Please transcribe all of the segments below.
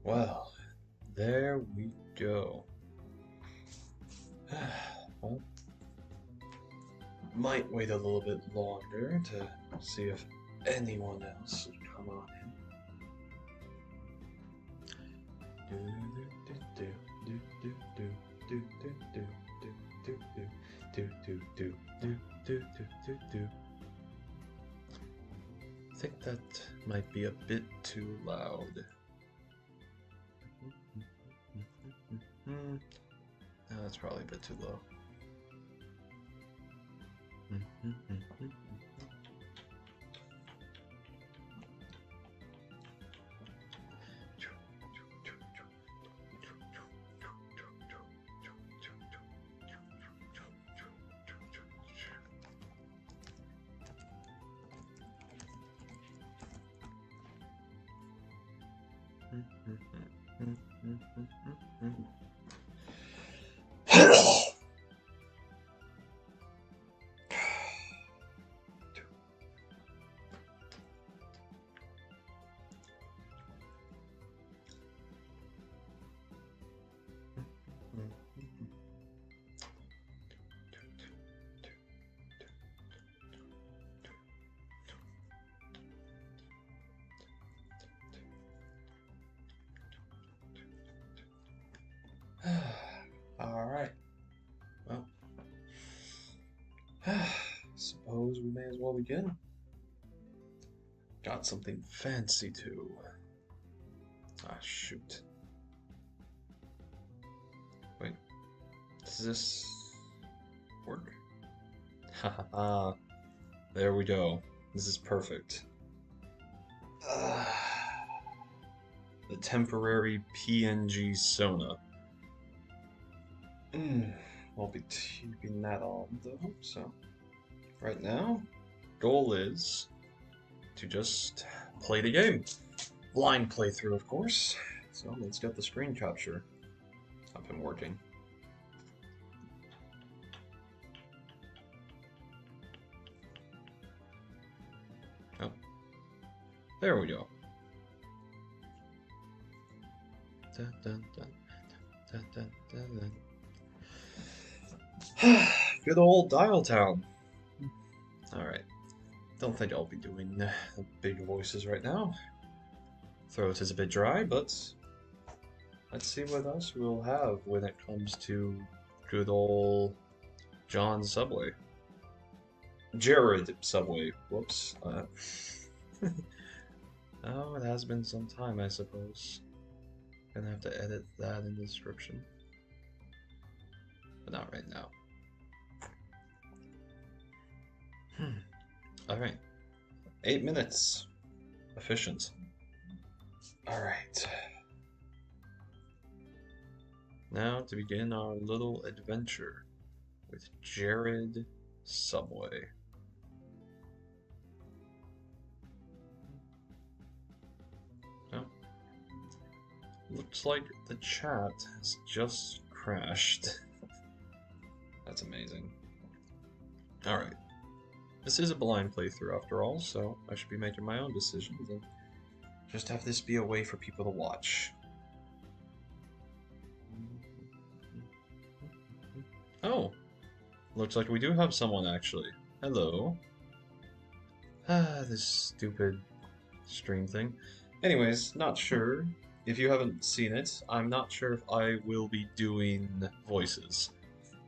Well, there we go. Well, might wait a little bit longer to see if anyone else would come on in. I think that might be a bit too loud. No, that's probably a bit too low. All right. Well, suppose we may as well begin. Got something fancy too. Ah, shoot. Wait, does this work? Haha, there we go. This is perfect. The temporary PNG Sona. I'll be keeping that on though, so right now, goal is to just play the game. Blind playthrough, of course. So let's get the screen capture up and working. Oh, there we go. Dun, dun, dun, dun, dun, dun, dun. Good old Dialtown. Alright. Don't think I'll be doing the big voices right now. Throat is a bit dry, but let's see what else we'll have when it comes to good old John Subway. Jared Subway. Whoops. Oh, it has been some time, I suppose. Gonna have to edit that in the description. But not right now. Alright. 8 minutes. Efficient. Alright. Now to begin our little adventure with Jared Subway. Oh. Looks like the chat has just crashed. That's amazing. Alright. This is a blind playthrough after all, so I should be making my own decisions and just have this be a way for people to watch. Oh! Looks like we do have someone actually. Hello. This stupid stream thing. Anyways, not sure. If you haven't seen it, I'm not sure if I will be doing voices.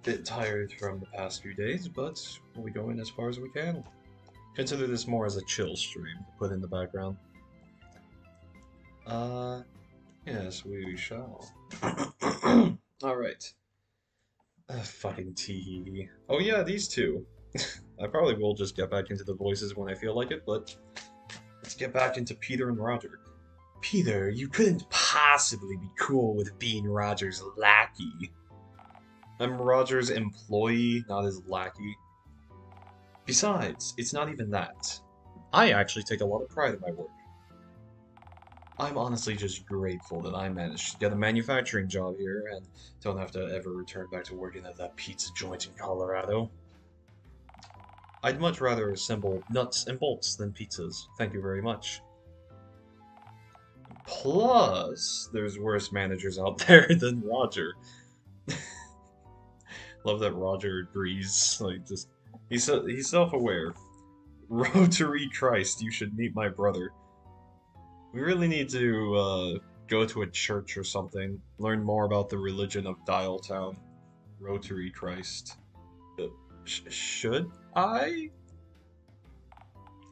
Bit tired from the past few days, but we'll be going as far as we can. Consider this more as a chill stream to put in the background. Yes, we shall. Alright. Fucking tee. Oh yeah, these two. I probably will just get back into the voices when I feel like it, but let's get back into Peter and Roger. Peter, you couldn't possibly be cool with being Roger's lackey. I'm Roger's employee, not his lackey. Besides, it's not even that. I actually take a lot of pride in my work. I'm honestly just grateful that I managed to get a manufacturing job here and don't have to ever return back to working at that pizza joint in Colorado. I'd much rather assemble nuts and bolts than pizzas, thank you very much. Plus, there's worse managers out there than Roger. Love that Roger agrees. Like, just he's self-aware. Rotary Christ, you should meet my brother. We really need to go to a church or something. Learn more about the religion of Dialtown. Rotary Christ. Should I?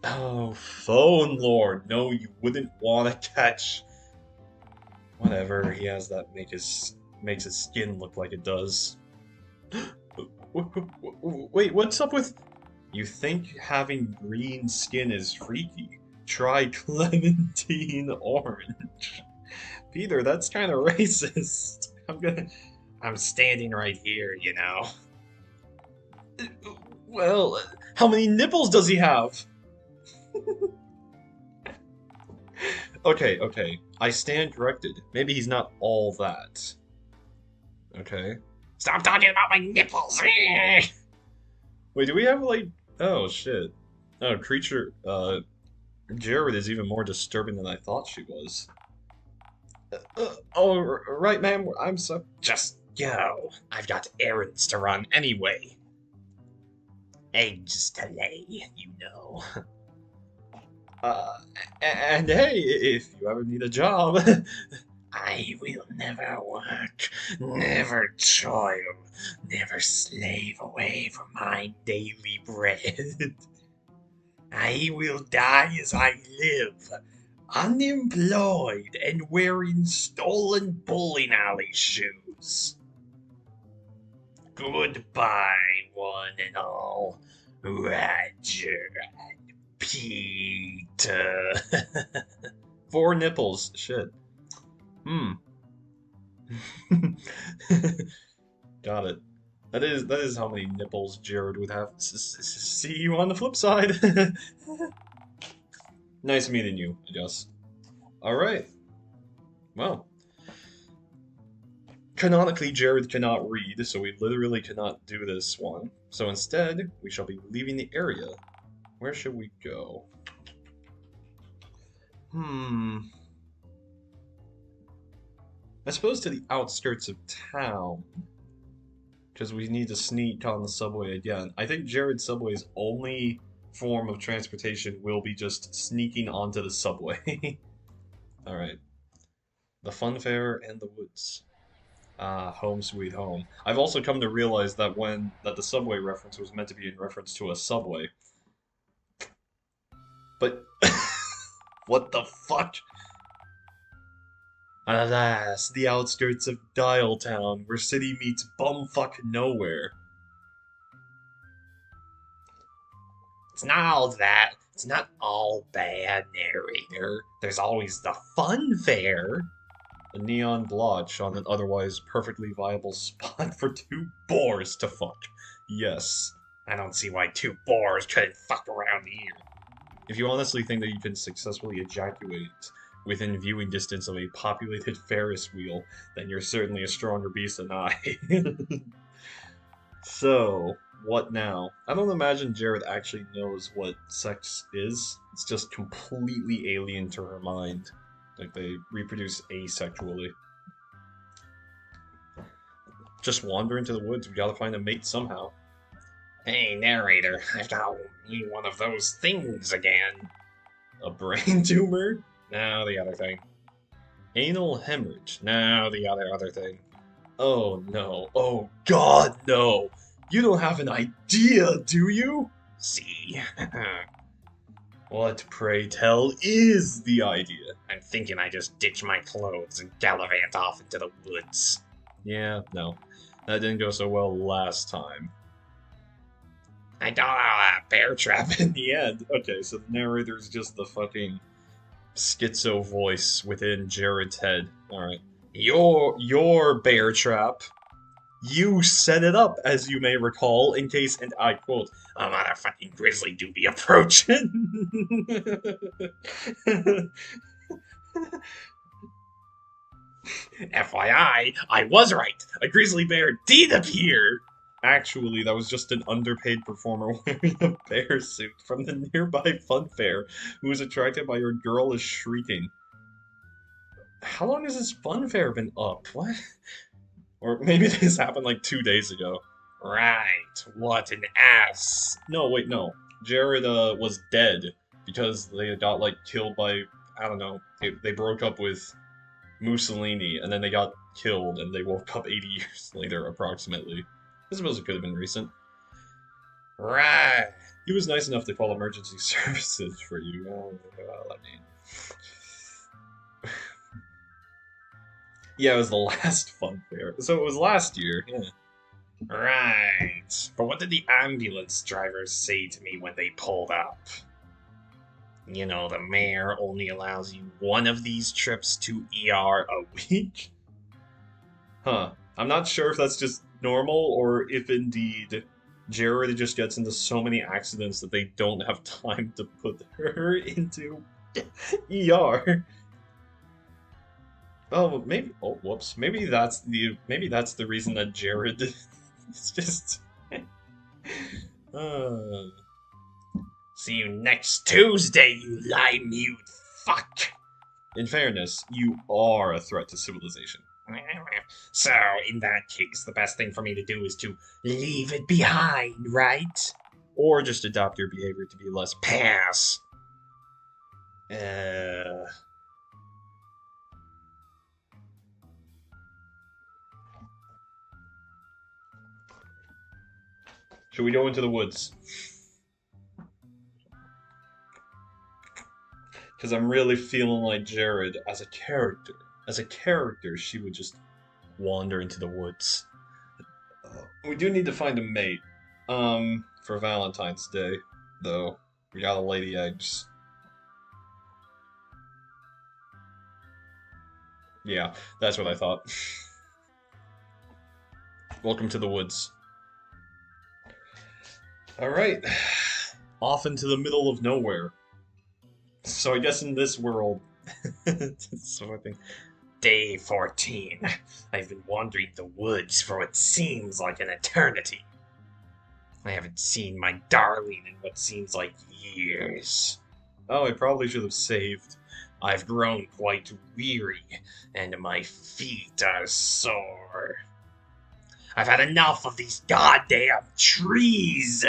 Oh, phone lord. No, you wouldn't want to catch. Whatever. He has that makes his skin look like it does. Wait, what's up with? You think having green skin is freaky? Try clementine orange. Peter, that's kind of racist. I'm standing right here, you know. Well, how many nipples does he have? Okay. I stand corrected. Maybe he's not all that. Okay. Stop talking about my nipples! Wait, do we have, like... Oh, shit. Oh, creature... Jared is even more disturbing than I thought she was. Right, ma'am. I'm so... Just go. I've got errands to run anyway. Eggs to lay, you know. And hey, if you ever need a job... I will never work, never toil, never slave away for my daily bread. I will die as I live, unemployed and wearing stolen bowling alley shoes. Goodbye, one and all, Roger and Peter. 4 nipples, shit. Got it. That is how many nipples Jared would have. See you on the flip side. Nice meeting you, I guess. Alright. Well. Canonically, Jared cannot read, so we literally cannot do this one. So instead, we shall be leaving the area. Where should we go? I suppose to the outskirts of town. Because we need to sneak on the subway again. I think Jared's subway's only form of transportation will be just sneaking onto the subway. Alright. The fun fair and the woods. Home sweet home. I've also come to realize that the subway reference was meant to be in reference to a subway. But... what the fuck? Alas, the outskirts of Dialtown, where city meets bumfuck nowhere. It's not all that. It's not all bad, narrator. There's always the fun fair. A neon blotch on an otherwise perfectly viable spot for 2 boars to fuck. Yes. I don't see why 2 boars couldn't fuck around here. If you honestly think that you can successfully ejaculate within viewing distance of a populated Ferris wheel, then you're certainly a stronger beast than I. So, what now? I don't imagine Jared actually knows what sex is. It's just completely alien to her mind. Like, they reproduce asexually. Just wander into the woods, we gotta find a mate somehow. Hey, narrator, I've got one of those things again. A brain tumor? Now the other thing. Anal hemorrhage. Now the other thing. Oh no. Oh god, no. You don't have an idea, do you? See. What, pray tell, is the idea? I'm thinking I just ditch my clothes and gallivant off into the woods. Yeah, no. That didn't go so well last time. I got out of that bear trap in the end. Okay, so the narrator's just the fucking schizo voice within Jared's head. Alright. Your bear trap. You set it up, as you may recall, in case, and I quote, a motherfucking grizzly do be approaching. FYI, I was right. A grizzly bear did appear. Actually, that was just an underpaid performer wearing a bear suit from the nearby fun fair who was attracted by your girlish shrieking. How long has this fun fair been up? What? Or maybe this happened like 2 days ago. Right, what an ass. No, wait, no. Jared was dead because they got like killed by, I don't know, they broke up with Mussolini and then they got killed and they woke up 80 years later approximately. I suppose it could have been recent. Right. He was nice enough to call emergency services for you. Well, I mean, yeah, it was the last fun fair. So it was last year. Yeah. Right. But what did the ambulance drivers say to me when they pulled up? You know, the mayor only allows you one of these trips to ER a week? Huh. I'm not sure if that's just normal or if indeed Jared just gets into so many accidents that they don't have time to put her into ER. Oh, maybe. Oh, whoops. Maybe that's the reason that Jared is just. uh... See you next Tuesday, you lie-mute fuck. In fairness, you are a threat to civilization. So, in that case, the best thing for me to do is to leave it behind, right? Or just adopt your behavior to be less pass. Should we go into the woods? Because I'm really feeling like Jared as a character. As a character, she would just wander into the woods. We do need to find a mate. For Valentine's Day, though. We gotta lay the eggs. Yeah, that's what I thought. Welcome to the woods. Alright. Off into the middle of nowhere. So I guess in this world... sort of thing. Day 14. I've been wandering the woods for what seems like an eternity. I haven't seen my darling in what seems like years. Oh, I probably should have saved. I've grown quite weary, and my feet are sore. I've had enough of these goddamn trees!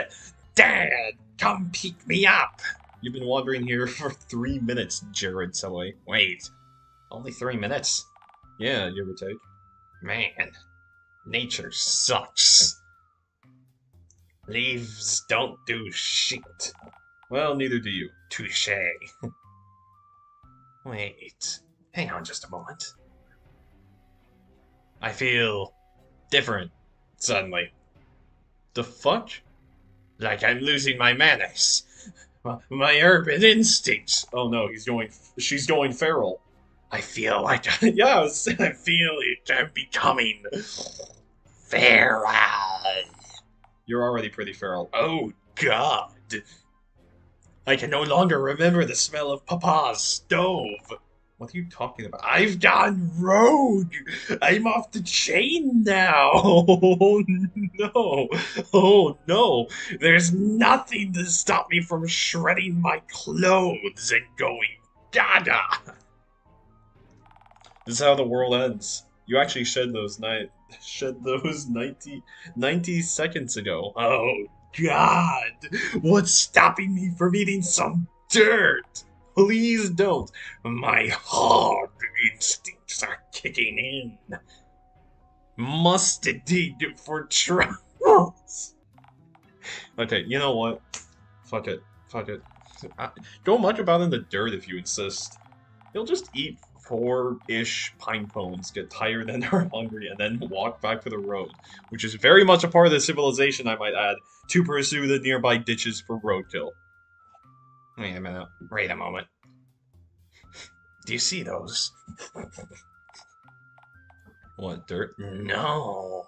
Dad, come pick me up! You've been wandering here for 3 minutes, Jared Selway. Wait, only 3 minutes? Yeah, give or take. Man, nature sucks. Leaves don't do shit. Well, neither do you. Touché. Wait, hang on just a moment. I feel different, suddenly. The fuck? Like I'm losing my manners. My urban instincts. Oh no, she's going feral. I feel like, yes, I feel it. I'm becoming feral. You're already pretty feral. Oh god. I can no longer remember the smell of Papa's stove. What are you talking about? I've gone rogue! I'm off the chain now! Oh no! Oh no! There's nothing to stop me from shredding my clothes and going gaga! This is how the world ends. You actually shed those 90 seconds ago. Oh god! What's stopping me from eating some dirt? Please don't. My hog instincts are kicking in. Must dig for troubles. Okay, you know what? Fuck it. Fuck it. Go much about in the dirt if you insist. He'll just eat 4-ish pine cones, get tired and are hungry, and then walk back to the road, which is very much a part of the civilization, I might add, to pursue the nearby ditches for roadkill. Wait a minute. Wait a moment. Do you see those? What, dirt? No.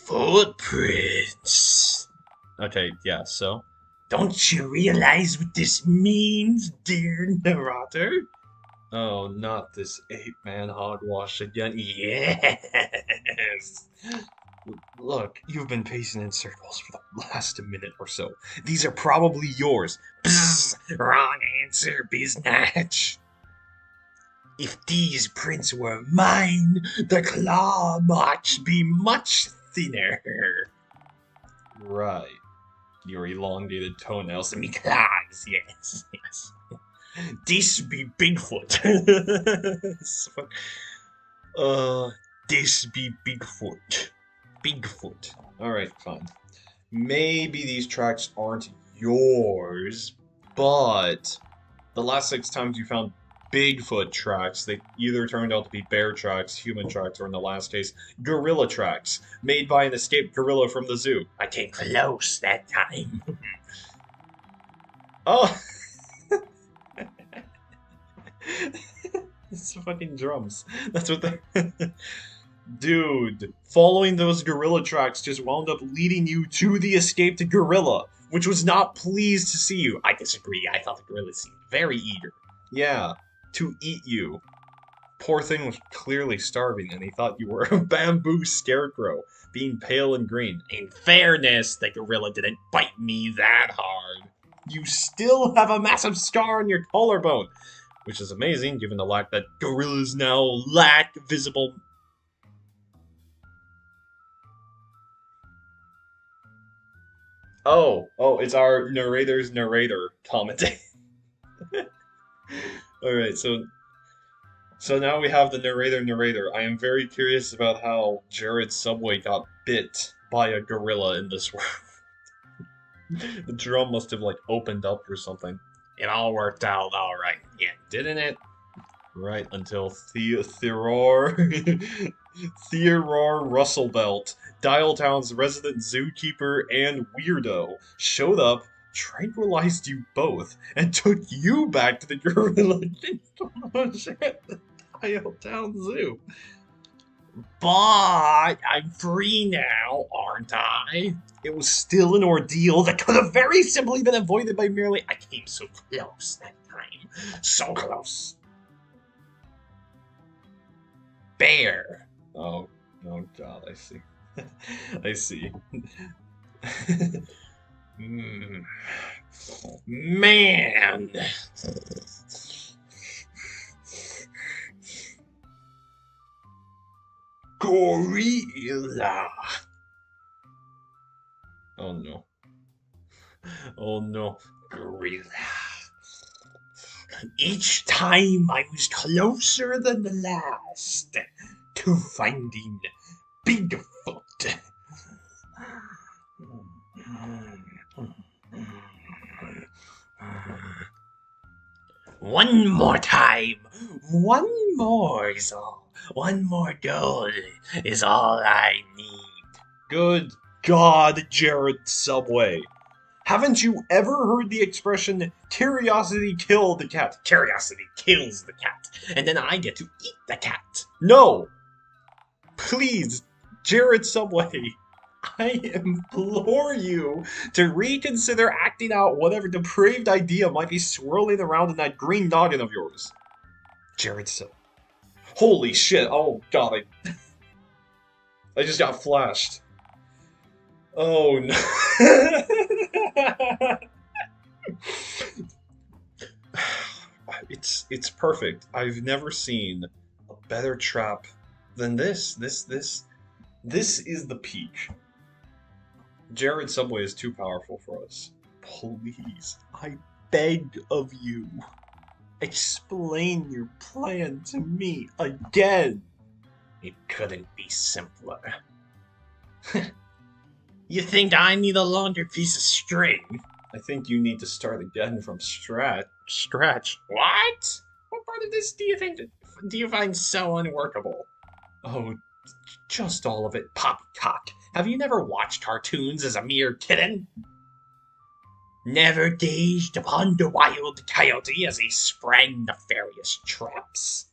Footprints. Okay, yeah, so? Don't you realize what this means, dear narrator? Oh, not this ape-man hogwash again. Yes! Look, you've been pacing in circles for the last minute or so. These are probably yours. Psst, wrong answer, biznatch. If these prints were mine, the claw marks be much thinner. Right. Your elongated toenails and me claws, yes. This be Bigfoot. uh, this be Bigfoot. Bigfoot. Alright, fine. Maybe these tracks aren't yours, but the last 6 times you found Bigfoot tracks, they either turned out to be bear tracks, human tracks, or in the last case, gorilla tracks, made by an escaped gorilla from the zoo. I came close that time. Oh! It's fucking drums. That's what they... Dude, following those gorilla tracks just wound up leading you to the escaped gorilla, which was not pleased to see you. I disagree. I thought the gorilla seemed very eager. Yeah, to eat you. Poor thing was clearly starving, and he thought you were a bamboo scarecrow, being pale and green. In fairness, the gorilla didn't bite me that hard. You still have a massive scar on your collarbone, which is amazing given the fact that gorillas now lack visible... Oh, it's our narrator's narrator commenting. Alright, so now we have the narrator. I am very curious about how Jared Subway got bit by a gorilla in this world. The drum must have, like, opened up or something. It all worked out alright. Yeah, didn't it? Right, until Theodore Russelbelt, Dialtown's resident zookeeper and weirdo, showed up, tranquilized you both, and took you back to the gorilla at the Dialtown Zoo. But I'm free now, aren't I? It was still an ordeal that could have very simply been avoided by merely... I came so close that time. So close. Bear. Oh god, I see. I see. Man! Gorilla! Oh no. Oh no. Gorilla. Each time I was closer than the last to finding Bigfoot. One more time. One more is all. One more goal is all I need. Good God, Jared Subway. Haven't you ever heard the expression, curiosity killed the cat? Curiosity kills the cat, and then I get to eat the cat. No! Please, Jared Subway, I implore you to reconsider acting out whatever depraved idea might be swirling around in that green noggin of yours. Jared Subway. Holy shit, oh god, I just got flashed. Oh no. It's perfect. I've never seen a better trap than this. This is the peak. Jared Subway is too powerful for us. Please, I beg of you, explain your plan to me again. It couldn't be simpler. You think I need a longer piece of string? I think you need to start again from scratch. What? What part of this do you find so unworkable? Oh, just all of it, poppycock. Have you never watched cartoons as a mere kitten? Never gazed upon the wild coyote as he sprang nefarious traps?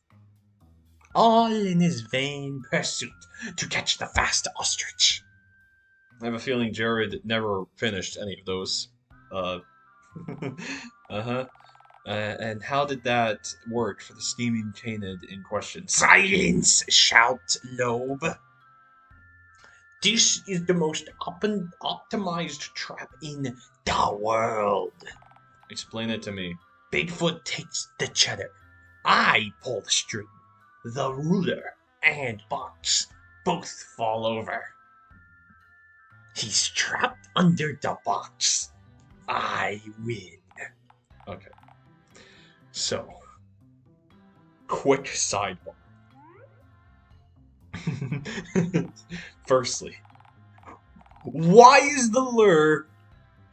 All in his vain pursuit to catch the fast ostrich. I have a feeling Jared never finished any of those. And how did that work for the steaming canid in question? Silence, shout Loeb. This is the most optimized trap in the world. Explain it to me. Bigfoot takes the cheddar. I pull the string. The ruler and box both fall over. He's trapped under the box. I win. Okay. So, quick sidebar. Firstly, why is the lure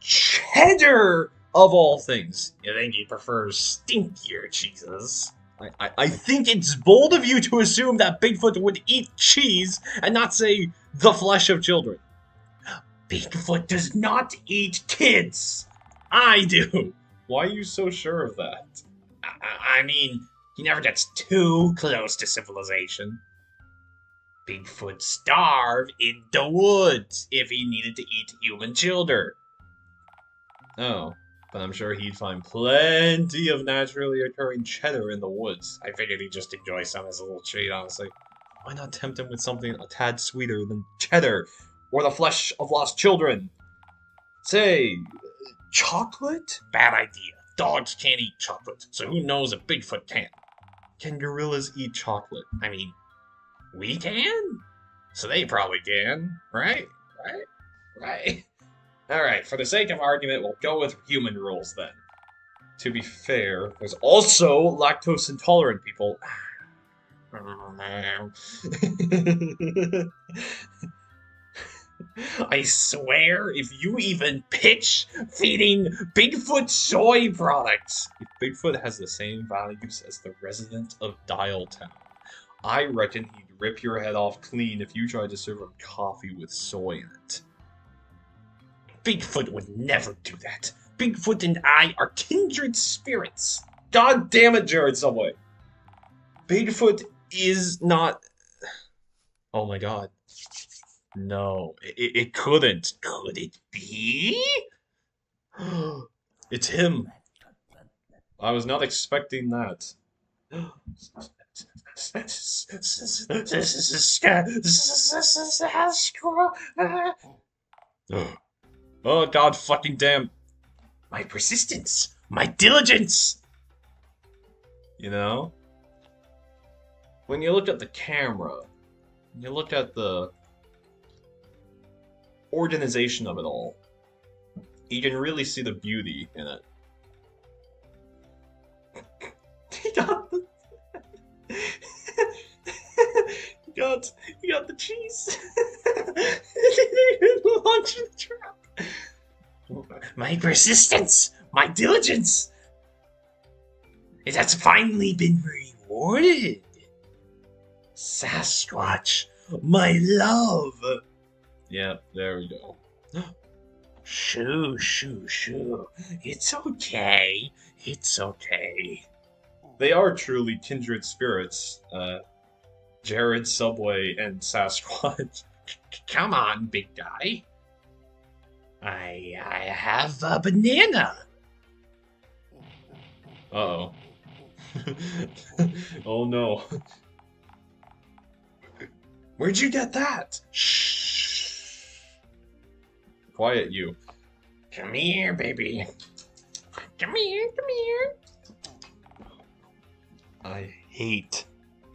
cheddar of all things? You think he prefers stinkier cheeses? I think it's bold of you to assume that Bigfoot would eat cheese and not say the flesh of children. Bigfoot does not eat kids. I do. Why are you so sure of that? I mean, he never gets too close to civilization. Bigfoot starve in the woods if he needed to eat human children. Oh, but I'm sure he'd find plenty of naturally occurring cheddar in the woods. I figured he'd just enjoy some as a little treat, honestly. Why not tempt him with something a tad sweeter than cheddar or the flesh of lost children? Say, chocolate? Bad idea. Dogs can't eat chocolate, so who knows if Bigfoot can? Can gorillas eat chocolate? I mean, we can? So they probably can, right? Right? Alright, for the sake of argument, we'll go with human rules then. To be fair, there's also lactose intolerant people. I swear, if you even pitch feeding Bigfoot soy products. If Bigfoot has the same values as the resident of Dialtown, I reckon he'd rip your head off clean if you tried to serve him coffee with soy in it. Bigfoot would never do that. Bigfoot and I are kindred spirits. God damn it, Jared Subway. Bigfoot is not... Oh my god. No, it couldn't. Could it be? It's him. I was not expecting that. Oh god fucking damn. My persistence, my diligence. You know? When you look at the camera, when you look at the organization of it all, you can really see the beauty in it. He got the... he got the cheese. Launch the trap. My persistence, my diligence. It has finally been rewarded. Sasquatch, my love. Yeah, there we go. Shoo. It's okay. It's okay. They are truly kindred spirits, Jared, Subway, and Sasquatch. Come on, big guy. I have a banana. Uh-oh. Oh no. Where'd you get that? Shh. Quiet, you. Come here, baby. Come here. I hate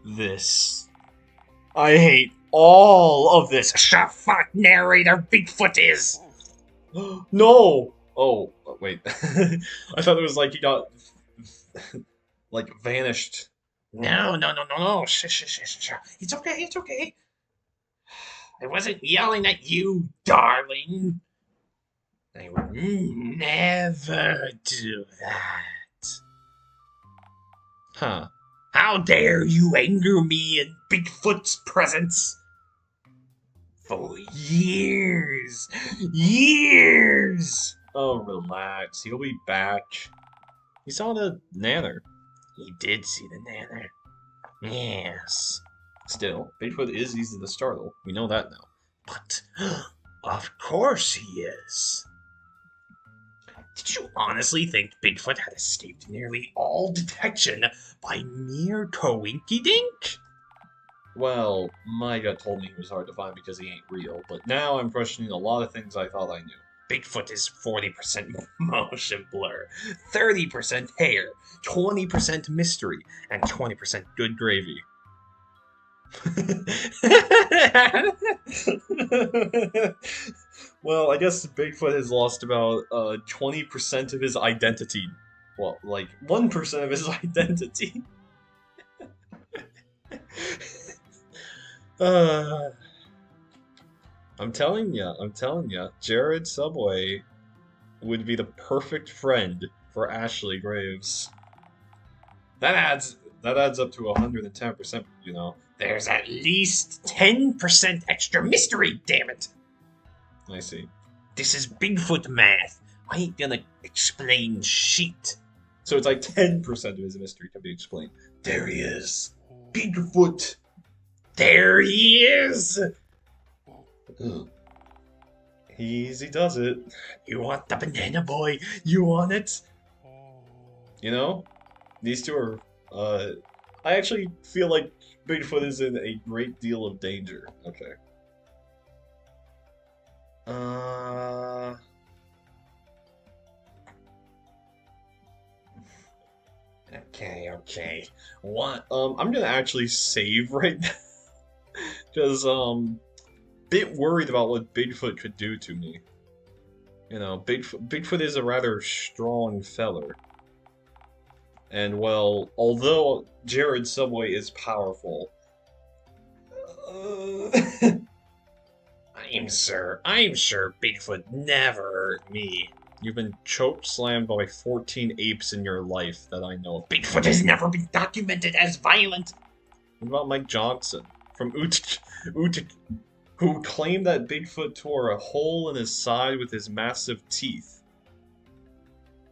this. I hate all of this. Shut fuck, narrator. Bigfoot is. No! Oh, wait. I thought it was like he got, like, vanished. No. Shh. It's okay. I wasn't yelling at you, darling. I would never do that. Huh. How dare you anger me in Bigfoot's presence? For years. Oh, relax. He'll be back. He saw the nanner. He did see the nanner. Yes. Still, Bigfoot is easy to startle. We know that now. But, of course he is. Did you honestly think Bigfoot had escaped nearly all detection by mere coinkydink? Well, my gut told me he was hard to find because he ain't real, but now I'm questioning a lot of things I thought I knew. Bigfoot is 40% motion blur, 30% hair, 20% mystery, and 20% good gravy. Well, I guess Bigfoot has lost about 20% of his identity. Well, like 1% of his identity. uh, I'm telling ya, Jared Subway would be the perfect friend for Ashley Graves. That adds up to 110%, you know. There's at least 10% extra mystery, damn it. I see. This is Bigfoot math. I ain't gonna explain shit. So it's like 10% of his mystery can be explained. There he is. Bigfoot. There he is. Easy does it. You want the banana boy? You want it? You know, these two are, I actually feel like Bigfoot is in a great deal of danger. Okay. Okay. What? I'm gonna actually save right now. Because, bit worried about what Bigfoot could do to me. You know, Bigfoot is a rather strong feller. And, well, although Jared Subway is powerful... I'm sure Bigfoot never hurt me. You've been choke-slammed by 14 apes in your life that I know of. Bigfoot has never been documented as violent. What about Mike Johnson from Utica, who claimed that Bigfoot tore a hole in his side with his massive teeth?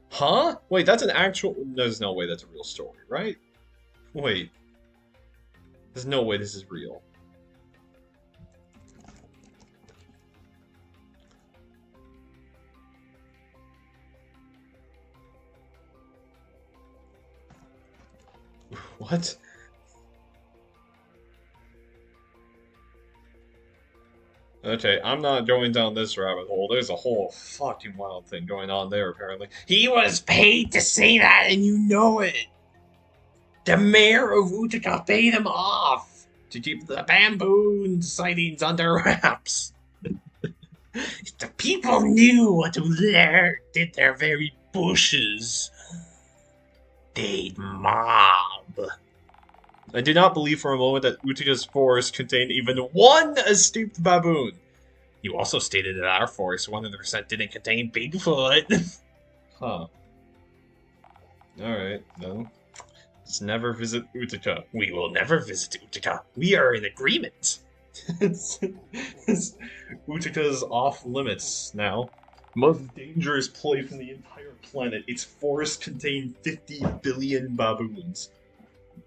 Huh? Wait, that's an actual... There's no way that's a real story, right? Wait. There's no way this is real. What? Okay, I'm not going down this rabbit hole. There's a whole fucking wild thing going on there, apparently. He was paid to say that, and you know it. The mayor of Utica paid him off to keep the bamboo sightings under wraps. If the people knew what lurked in their very bushes, they'd mob. I do not believe for a moment that Utica's forest contained even one escaped baboon. You also stated that our forest 100% didn't contain Bigfoot. Huh. Alright, then. Let's never visit Utica. We will never visit Utica. We are in agreement. Utica's off limits now. Most dangerous place on the entire planet. Its forests contain 50 billion baboons.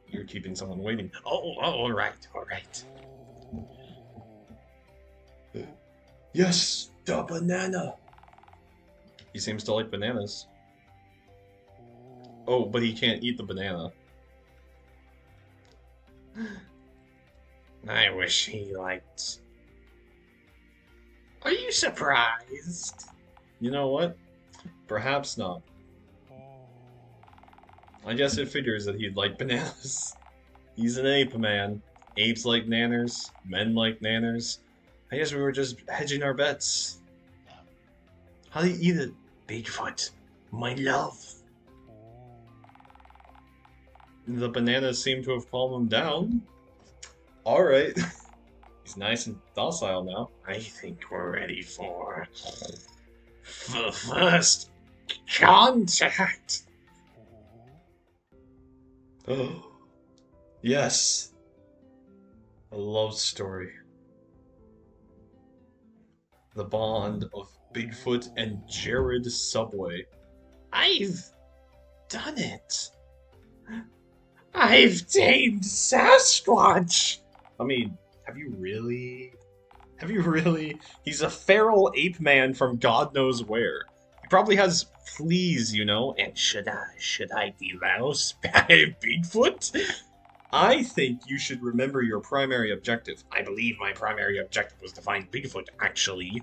You're keeping someone waiting. Oh, all right. Yes, the banana. He seems to like bananas. Oh, but he can't eat the banana. I wish he liked... Are you surprised? You know what? Perhaps not. I guess it figures that he'd like bananas. He's an ape, man. Apes like nanners. Men like nanners. I guess we were just hedging our bets. How do you eat it? Bigfoot, my love. The bananas seem to have calmed him down. Alright. He's nice and docile now. I think we're ready for the first contact. Oh, yes. A love story. The bond of Bigfoot and Jared Subway. I've done it. I've tamed Sasquatch. I mean, have you really? Have you really? He's a feral ape man from God knows where. He probably has fleas, you know. And should I delouse Bigfoot? I think you should remember your primary objective. I believe my primary objective was to find Bigfoot, actually.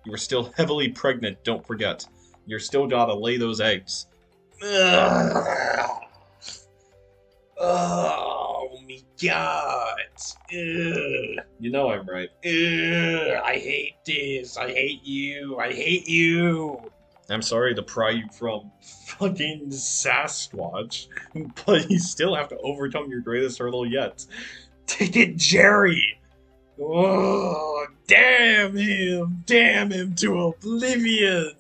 You are still heavily pregnant, don't forget. You're still gotta lay those eggs. Ugh. Oh my god. Ugh. You know I'm right. Ugh. I hate this. I hate you. I hate you. I'm sorry to pry you from fucking Sasquatch, but you still have to overcome your greatest hurdle yet. Ticket Jerry. Oh, damn him. Damn him to oblivion.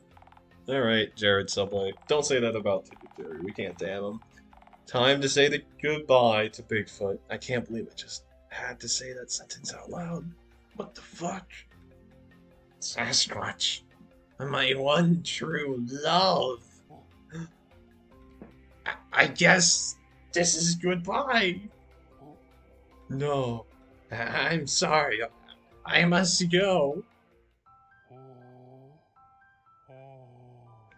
Alright, Jared Subway. Don't say that about Ticket Jerry. We can't damn him. Time to say the goodbye to Bigfoot. I can't believe I just had to say that sentence out loud. What the fuck? Sasquatch. My one true love. I guess this is goodbye. No. I'm sorry. I must go.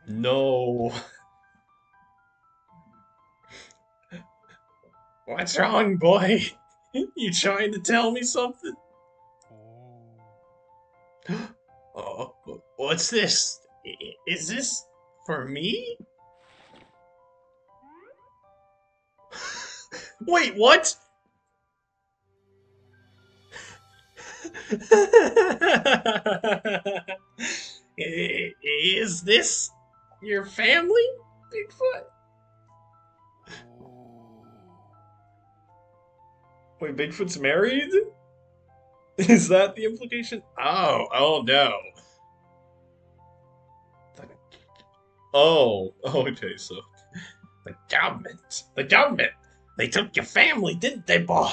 No. What's wrong, boy? You trying to tell me something? Oh, what's this? Is this for me? Wait, what? Is this your family, Bigfoot? Wait, Bigfoot's married? Is that the implication? Oh no. Oh, okay, so. The government. They took your family, didn't they, boy?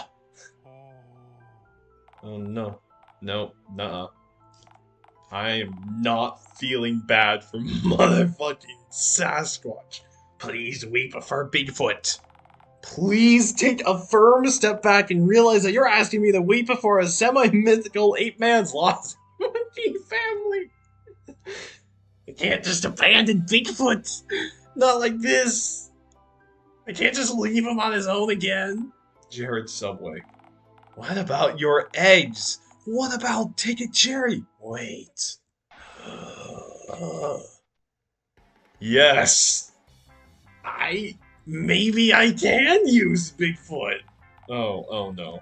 Oh no. No, nuh-uh. I am not feeling bad for motherfucking Sasquatch. Please weep for Bigfoot. Please take a firm step back and realize that you're asking me to weep before a semi-mythical ape man's lost monkey family. You can't just abandon Bigfoot. Not like this. I can't just leave him on his own again. Jared Subway. What about your eggs? What about Ticket Jerry? Wait. Yes. Maybe I can use Bigfoot. Oh no.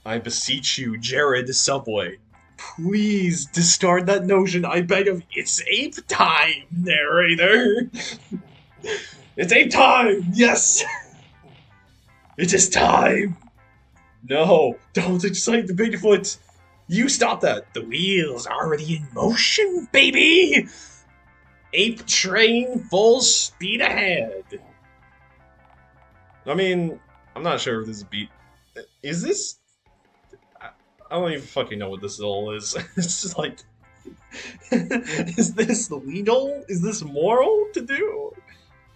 I beseech you, Jared Subway. Please discard that notion, I beg of you. It's ape time, narrator. It's ape time. Yes. It is time. No, don't excite the Bigfoot. You stop that. The wheels are already in motion, baby. Ape train full speed ahead. I mean, I'm not sure if this beat. Is this? I don't even fucking know what this all is. It's just like, is this legal? Is this moral to do?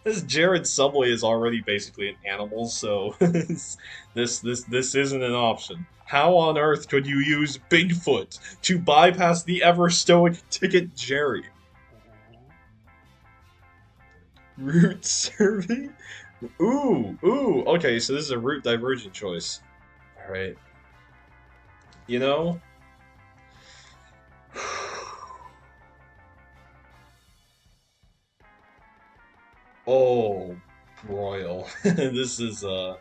This Jared Subway is already basically an animal, so this isn't an option. How on earth could you use Bigfoot to bypass the ever stoic Ticket Jerry? Route survey? Ooh, okay, so this is a route divergent choice. Alright. You know? Oh, Royal. This is a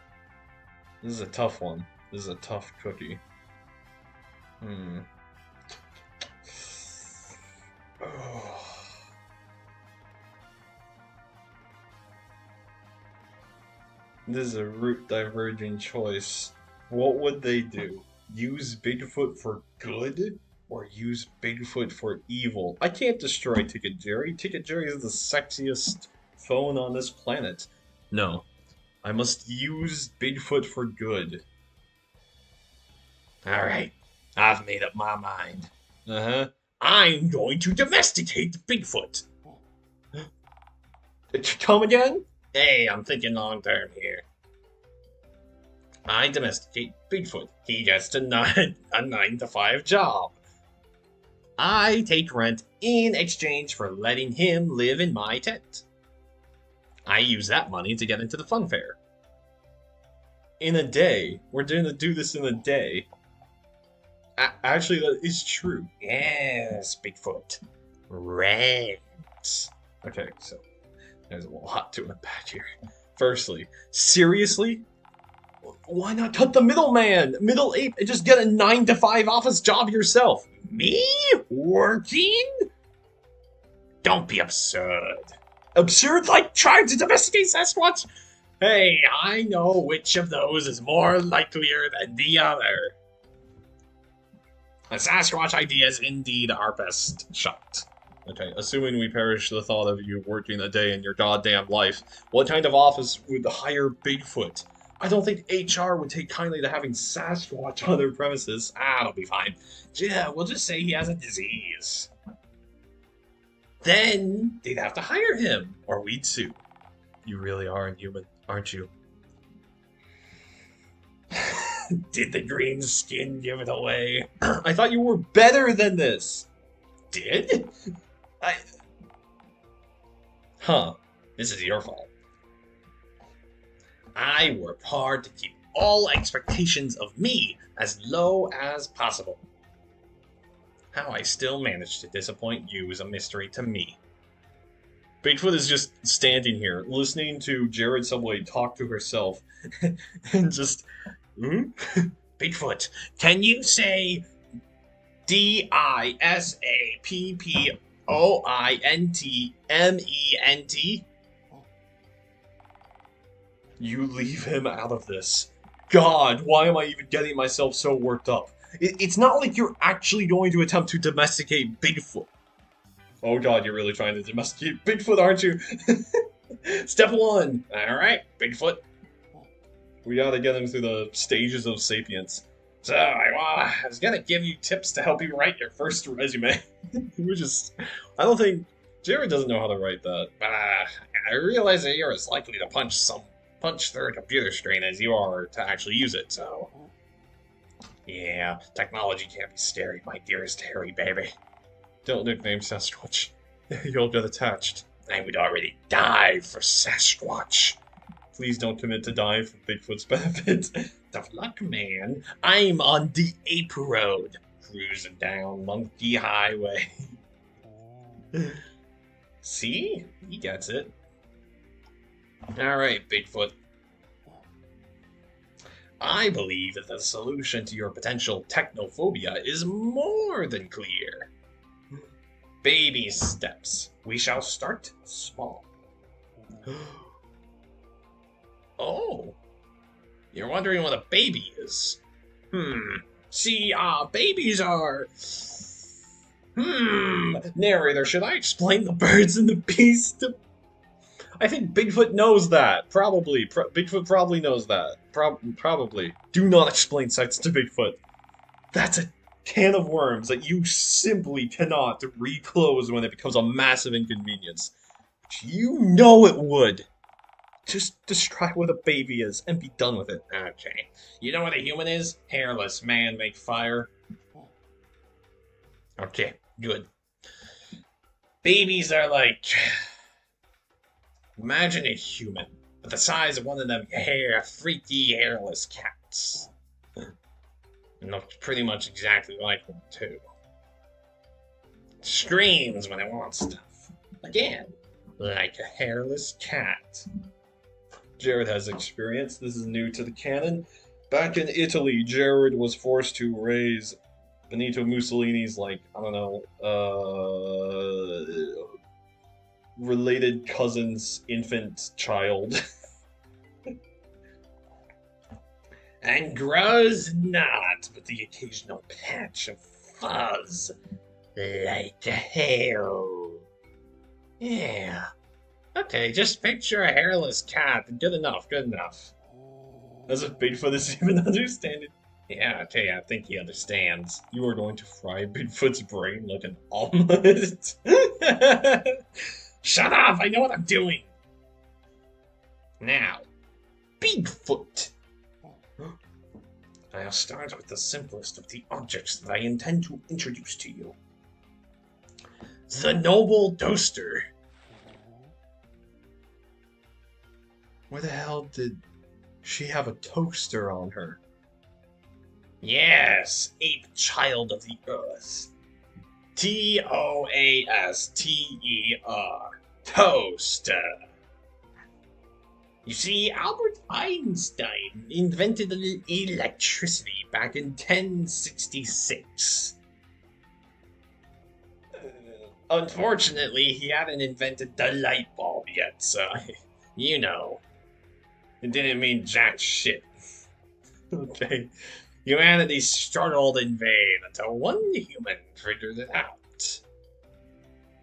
tough one. This is a tough cookie. This is a route diverging choice. What would they do? Use Bigfoot for good? Or use Bigfoot for evil? I can't destroy Ticket Jerry. Ticket Jerry is the sexiest phone on this planet. No. I must use Bigfoot for good. Alright, I've made up my mind. Uh-huh. I'm going to domesticate Bigfoot. Come again? Hey, I'm thinking long term here. I domesticate Bigfoot. He gets a 9 to 5 job. I take rent in exchange for letting him live in my tent. I use that money to get into the fun fair. In a day? We're gonna do this in a day. Actually, that is true. Yes, Bigfoot. Rent. Okay, so there's a lot to unpack here. Firstly, seriously? Why not cut the middleman, middle ape, and just get a 9 to 5 office job yourself? Me? Working? Don't be absurd. Absurd? Like trying to domesticate Sasquatch? Hey, I know which of those is more likelier than the other. The Sasquatch idea is indeed our best shot. Okay, assuming we perish the thought of you working a day in your goddamn life, what kind of office would hire Bigfoot? I don't think HR would take kindly to having Sasquatch on their premises. It'll be fine. Yeah, we'll just say he has a disease. Then they'd have to hire him, or we'd sue. You really are inhuman, aren't you? Did the green skin give it away? I thought you were better than this. Did? Huh. This is your fault. I worked hard to keep all expectations of me as low as possible. How I still managed to disappoint you is a mystery to me. Bigfoot is just standing here, listening to Jared Subway talk to herself, and just... Bigfoot, can you say DISAPPOINTMENT? You leave him out of this. God, why am I even getting myself so worked up? It's not like you're actually going to attempt to domesticate Bigfoot. Oh god, you're really trying to domesticate Bigfoot, aren't you? Step 1. Alright, Bigfoot. We gotta get him through the stages of sapience. So, I was gonna give you tips to help you write your first resume. Which is... I don't think... Jared doesn't know how to write that. But, I realize that you're as likely to punch through a computer screen as you are to actually use it, so... Yeah, technology can't be scary, my dearest hairy baby. Don't nickname Sasquatch. You'll get attached. I would already die for Sasquatch. Please don't commit to die for Bigfoot's benefit. Tough luck, man. I'm on the Ape Road, cruising down Monkey Highway. See? He gets it. Alright, Bigfoot. I believe that the solution to your potential technophobia is more than clear. Baby steps. We shall start small. Oh. You're wondering what a baby is? See, babies are... Narrator, should I explain the birds and the beast? I think Bigfoot knows that. Probably. Bigfoot probably knows that. Probably. Do not explain sex to Bigfoot. That's a can of worms that you simply cannot reclose when it becomes a massive inconvenience. But you know it would. Just describe what a baby is and be done with it. Okay. You know what a human is? Hairless man make fire. Okay, good. Babies are like... Imagine a human, but the size of one of them freaky hairless cats. And looks pretty much exactly like one, too. Screams when it wants stuff. Again, like a hairless cat. Jared has experience. This is new to the canon. Back in Italy, Jared was forced to raise Benito Mussolini's, like, I don't know, related cousin's infant child. And grows not with the occasional patch of fuzz, like a hair. Yeah. Okay, just picture a hairless cat. Good enough, good enough. As if Bigfoot is even understanding. Yeah, okay, I think he understands. You are going to fry Bigfoot's brain like an omelet. Shut up! I know what I'm doing! Now, Bigfoot. I'll start with the simplest of the objects that I intend to introduce to you. The noble toaster. Where the hell did she have a toaster on her? Yes, ape child of the earth. Toaster. Toaster. You see, Albert Einstein invented electricity back in 1066. Unfortunately, he hadn't invented the light bulb yet, so, you know, it didn't mean jack shit. Okay. Humanity struggled in vain until one human figured it out.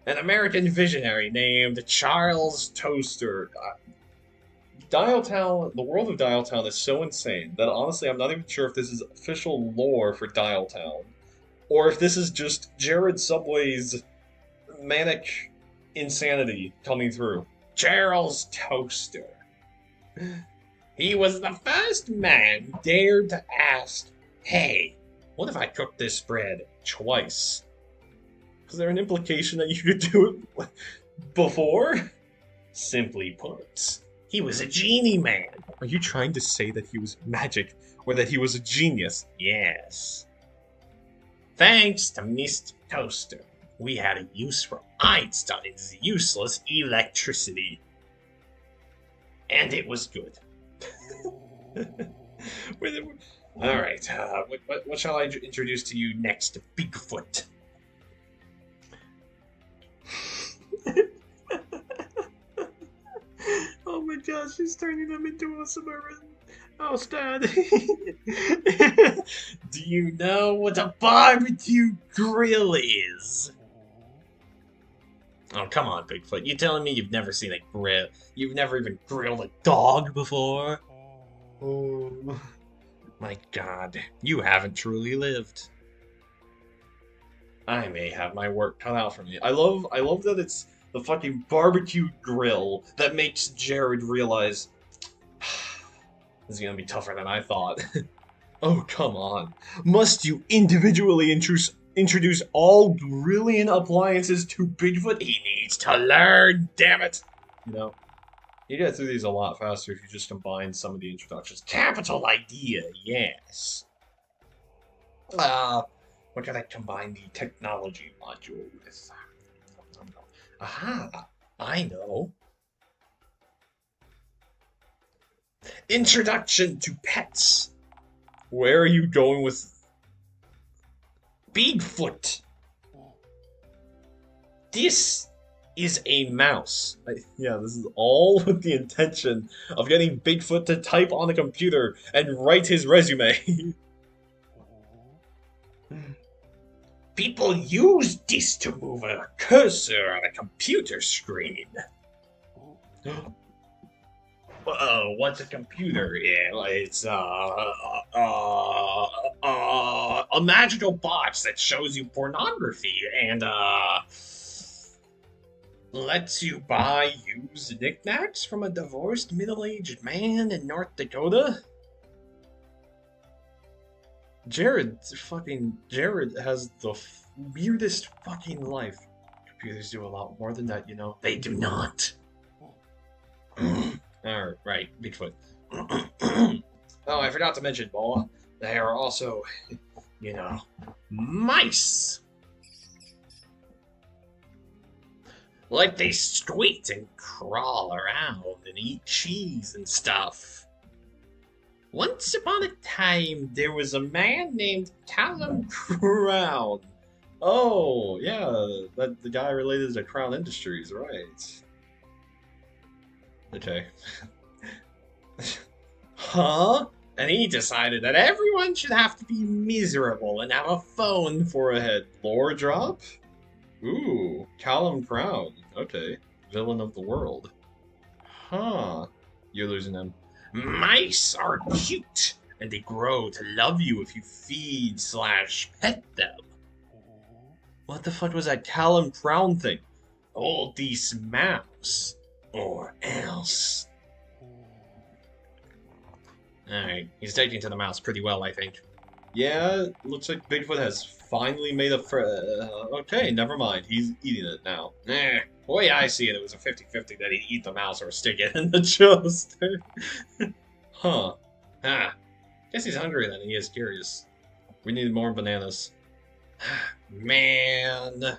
An American visionary named Charles Toaster. Dialtown, the world of Dialtown is so insane that honestly I'm not even sure if this is official lore for Dialtown, or if this is just Jared Subway's manic insanity coming through. Charles Toaster. He was the first man dared to ask, hey, what if I cook this bread twice? Is there an implication that you could do it before? Simply put, he was a genie man. Are you trying to say that he was magic, or that he was a genius? Yes. Thanks to Mr. Toaster, we had a use for Einstein's useless electricity. And it was good. Alright, what shall I introduce to you next? Bigfoot. Oh my gosh, she's turning them into a suburban house dad. Do you know what a barbecue grill is? Oh, come on, Bigfoot. You telling me you've never seen a grill? You've never even grilled a dog before? Oh, my God. You haven't truly lived. I may have my work cut out for me. I love that it's the fucking barbecue grill that makes Jared realize this is gonna be tougher than I thought. Oh, come on. Must you individually introduce all grilling appliances to Bigfoot? He needs to learn, damn it! You know, you get through these a lot faster if you just combine some of the introductions. Capital idea, yes. What can I combine the technology module with? Aha, I know. Introduction to pets. Where are you going with Bigfoot? This is a mouse. Yeah, this is all with the intention of getting Bigfoot to type on the computer and write his resume. People use this to move a cursor on a computer screen. What's a computer? Yeah, it's a magical box that shows you pornography and lets you buy used knickknacks from a divorced middle-aged man in North Dakota. Jared has the weirdest fucking life. Computers do a lot more than that, you know. They do not. Alright, Bigfoot. Oh, I forgot to mention, Bola. They are also, you know, mice. Like they squeak and crawl around and eat cheese and stuff. Once upon a time, there was a man named Callum Crown. Oh, yeah, the guy related to Crown Industries, right? Okay. Huh? And he decided that everyone should have to be miserable and have a phone for a head. Lore drop? Ooh, Callum Crown. Okay. Villain of the world. Huh. You're losing him. Mice are cute, and they grow to love you if you feed/pet them. What the fuck was that Callum Crown thing? Hold this mouse, or else. Alright, he's taking to the mouse pretty well, I think. Yeah, looks like Bigfoot has finally made a okay, never mind. He's eating it now. The way I see it, it was a 50-50 that he'd eat the mouse or stick it in the toaster. Huh. Guess he's hungry then, he is curious. We need more bananas. Man.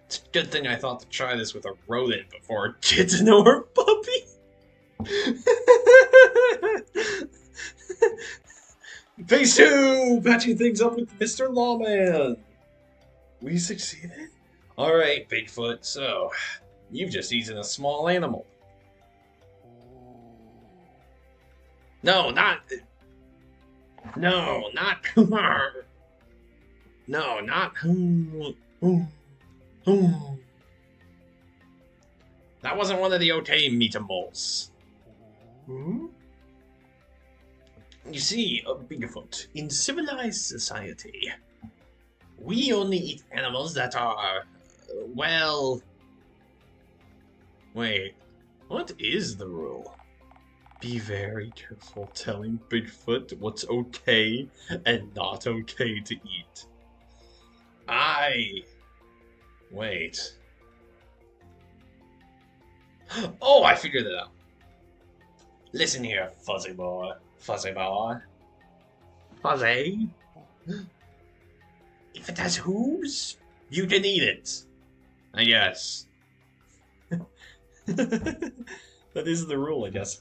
It's a good thing I thought to try this with a rodent before a kitten or a puppy. Phase 2! Patching things up with Mr. Lawman! We succeeded? Alright, Bigfoot, so you've just eaten a small animal. No, not... No, not... No, not... That wasn't one of the okay meatamoles. Hmm? You see, Bigfoot, in civilized society, we only eat animals that are, well... Wait, what is the rule? Be very careful telling Bigfoot what's okay and not okay to eat. Wait. Oh, I figured it out. Listen here, fuzzy boy. Fuzzy boy. Fuzzy? If it has hooves, you can eat it. I guess. That is the rule, I guess.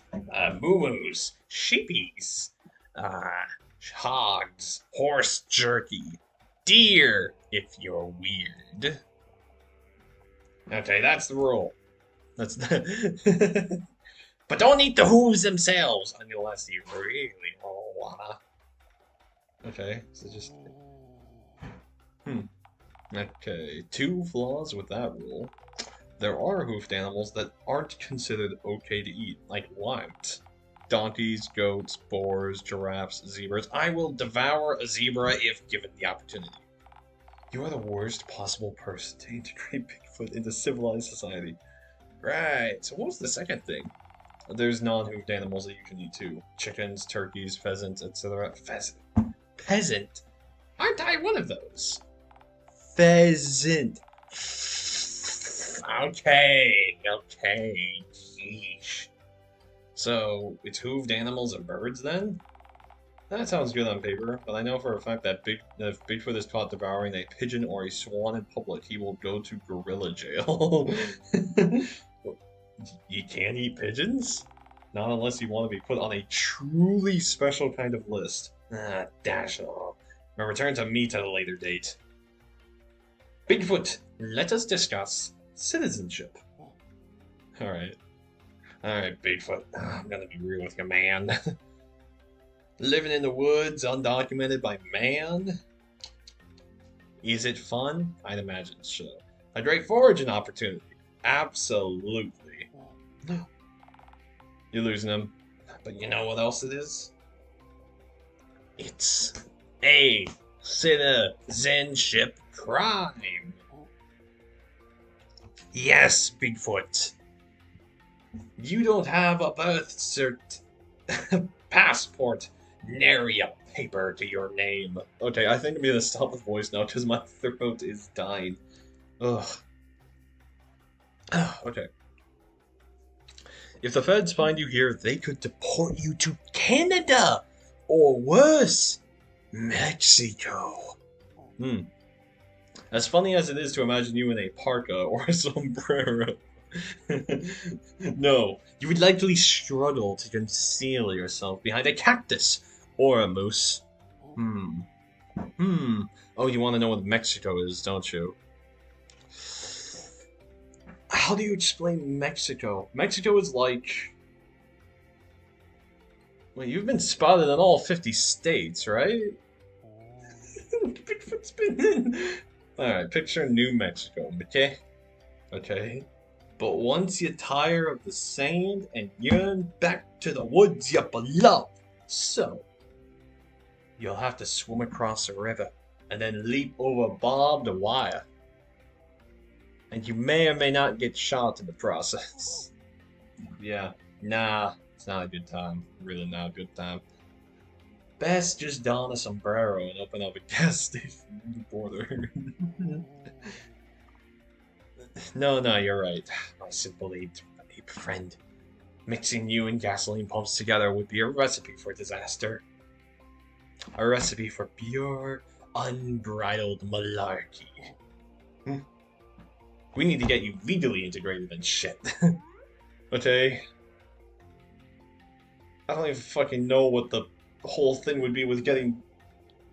Moo-moos, sheepies, hogs, horse jerky, deer, if you're weird. Okay, that's the rule. That's the... But don't eat the hooves themselves unless you really wanna. Okay, so just... Okay, 2 flaws with that rule. There are hoofed animals that aren't considered okay to eat, like what? Donkeys, goats, boars, giraffes, zebras. I will devour a zebra if given the opportunity. You are the worst possible person to integrate Bigfoot into civilized society. Right, so what was the second thing? There's non-hoofed animals that you can eat too. Chickens, turkeys, pheasants, etc. Peasant? Aren't I one of those? Pheasant. Okay, yeesh. So, it's hooved animals and birds then? That sounds good on paper, but I know for a fact that if Bigfoot is caught devouring a pigeon or a swan in public, he will go to gorilla jail. You can't eat pigeons? Not unless you want to be put on a truly special kind of list. Ah, dash it all. Now return to meat at a later date. Bigfoot, let us discuss citizenship. Alright. Alright, Bigfoot. I'm gonna be real with you, man. Living in the woods, undocumented by man? Is it fun? I'd imagine so. A great foraging opportunity. Absolutely. You're losing them. But you know what else it is? It's a citizenship crime. Yes, Bigfoot. You don't have a birth cert, passport, nary a paper to your name. Okay, I think I'm gonna stop the voice now because my throat is dying. Ugh. Okay. If the feds find you here, they could deport you to Canada! Or worse, Mexico. As funny as it is to imagine you in a parka or a sombrero. No, you would likely struggle to conceal yourself behind a cactus or a moose. Oh, you want to know what Mexico is, don't you? How do you explain Mexico? Mexico is like... Well, you've been spotted in all 50 states, right? Bigfoot's been in... Alright, picture New Mexico, okay? Okay. But once you tire of the sand and yearn back to the woods you beloved, so you'll have to swim across the river and then leap over barbed wire. And you may or may not get shot in the process. Yeah, nah, it's not a good time. Really not a good time. Best just don a sombrero and open up a gas station on the border. No, you're right. My simple ape friend. Mixing you and gasoline pumps together would be a recipe for disaster. A recipe for pure, unbridled malarkey. Hmm. We need to get you legally integrated and shit. Okay. I don't even fucking know what the whole thing would be with getting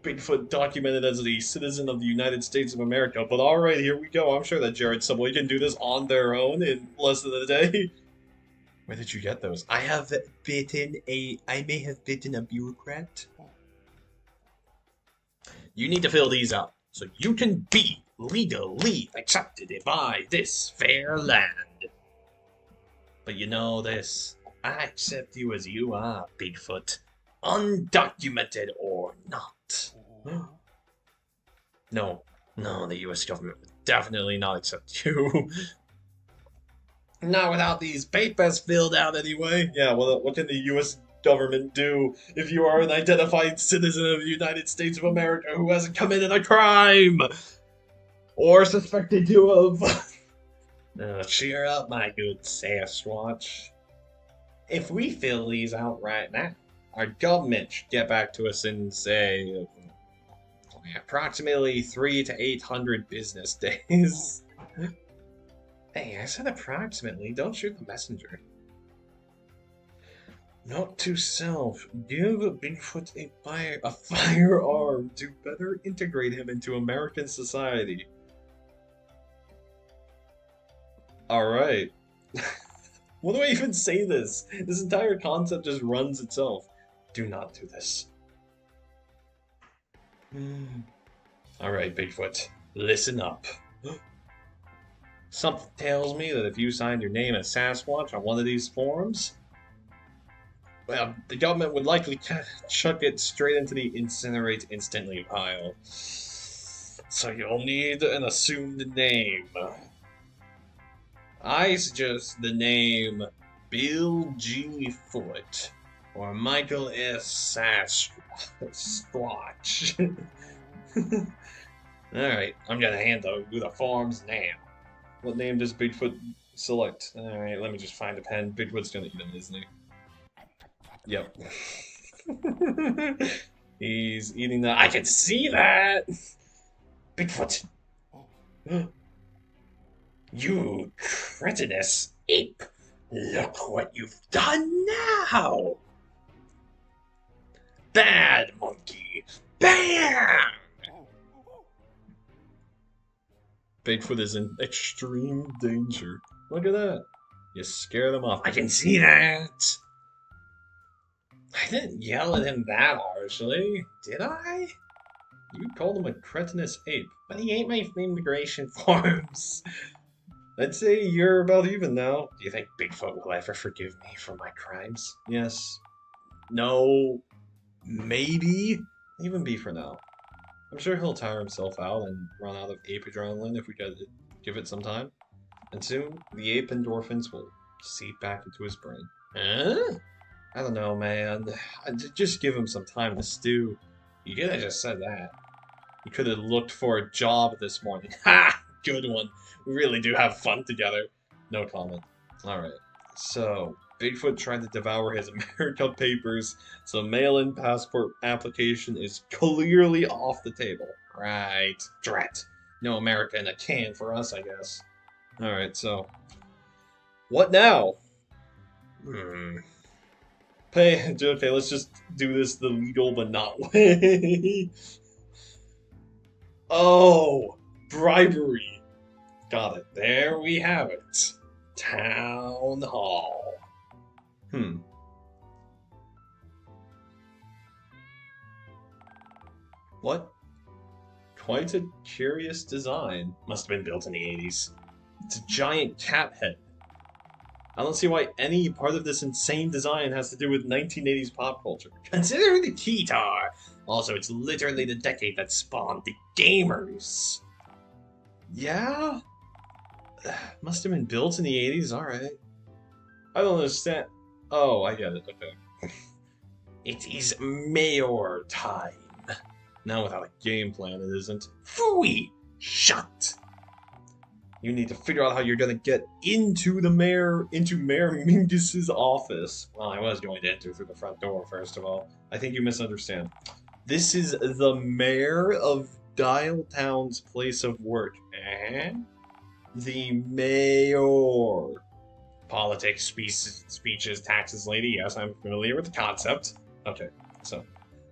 Bigfoot documented as a citizen of the United States of America, but alright, here we go. I'm sure that Jared Subway can do this on their own in less than a day. Where did you get those? I may have bitten a bureaucrat. You need to fill these out so you can be legally accepted by this fair land. But you know this, I accept you as you are, Bigfoot, undocumented or not. No, the US government would definitely not accept you. Not without these papers filled out anyway. Yeah, well, what can the US government do if you are an identified citizen of the United States of America who hasn't committed a crime? Or suspected to have? Cheer up, my good Sasquatch. If we fill these out right now, our government should get back to us in, say, approximately 300 to 800 business days. Hey, I said approximately. Don't shoot the messenger. Note to self, give Bigfoot a firearm to better integrate him into American society. Alright. What do I even say this? This entire concept just runs itself. Do not do this. Alright, Bigfoot. Listen up. Something tells me that if you signed your name as Sasquatch on one of these forms, well, the government would likely chuck it straight into the incinerate instantly pile. So you'll need an assumed name. I suggest the name Bill G. Foot or Michael S. Sasquatch. Alright, I'm gonna hand you the forms now. What name does Bigfoot select? Alright, let me just find a pen. Bigfoot's gonna eat him, isn't he? Yep. He's eating that. I can see that! Bigfoot! You cretinous ape! Look what you've done now! Bad monkey! Bam! Bigfoot is in extreme danger. Look at that. You scared him off. I can see that! I didn't yell at him that harshly, did I? You called him a cretinous ape. But he ate my immigration forms. I'd say you're about even now. Do you think Bigfoot will ever forgive me for my crimes? Yes. No. Maybe. Even B for now. I'm sure he'll tire himself out and run out of ape adrenaline if we give it some time. And soon, the ape endorphins will seep back into his brain. Huh? I don't know, man. Just give him some time to stew. You could have just said that. He could have looked for a job this morning. Ha! Good one. We really do have fun together. No comment. Alright. So, Bigfoot tried to devour his America papers, so mail-in passport application is clearly off the table. Right. Drat. No America in a can for us, I guess. Alright, so... what now? Okay, let's just do this the legal but not way. Oh! Bribery! Got it. There we have it. Town Hall. What? Quite a curious design. Must have been built in the 80s. It's a giant cat head. I don't see why any part of this insane design has to do with 1980s pop culture. Consider the guitar. Also, it's literally the decade that spawned the gamers. Yeah? Must have been built in the 80s, alright. I don't understand. Oh, I get it, okay. It is mayor time. Now without a game plan, it isn't. Phooey! Shut! You need to figure out how you're gonna get into Mayor Mingus's office. Well, I was going to enter through the front door, first of all. I think you misunderstand. This is the mayor of Dialtown's place of work. Eh? The mayor. Politics, speeches, taxes, lady. Yes, I'm familiar with the concept. Okay, so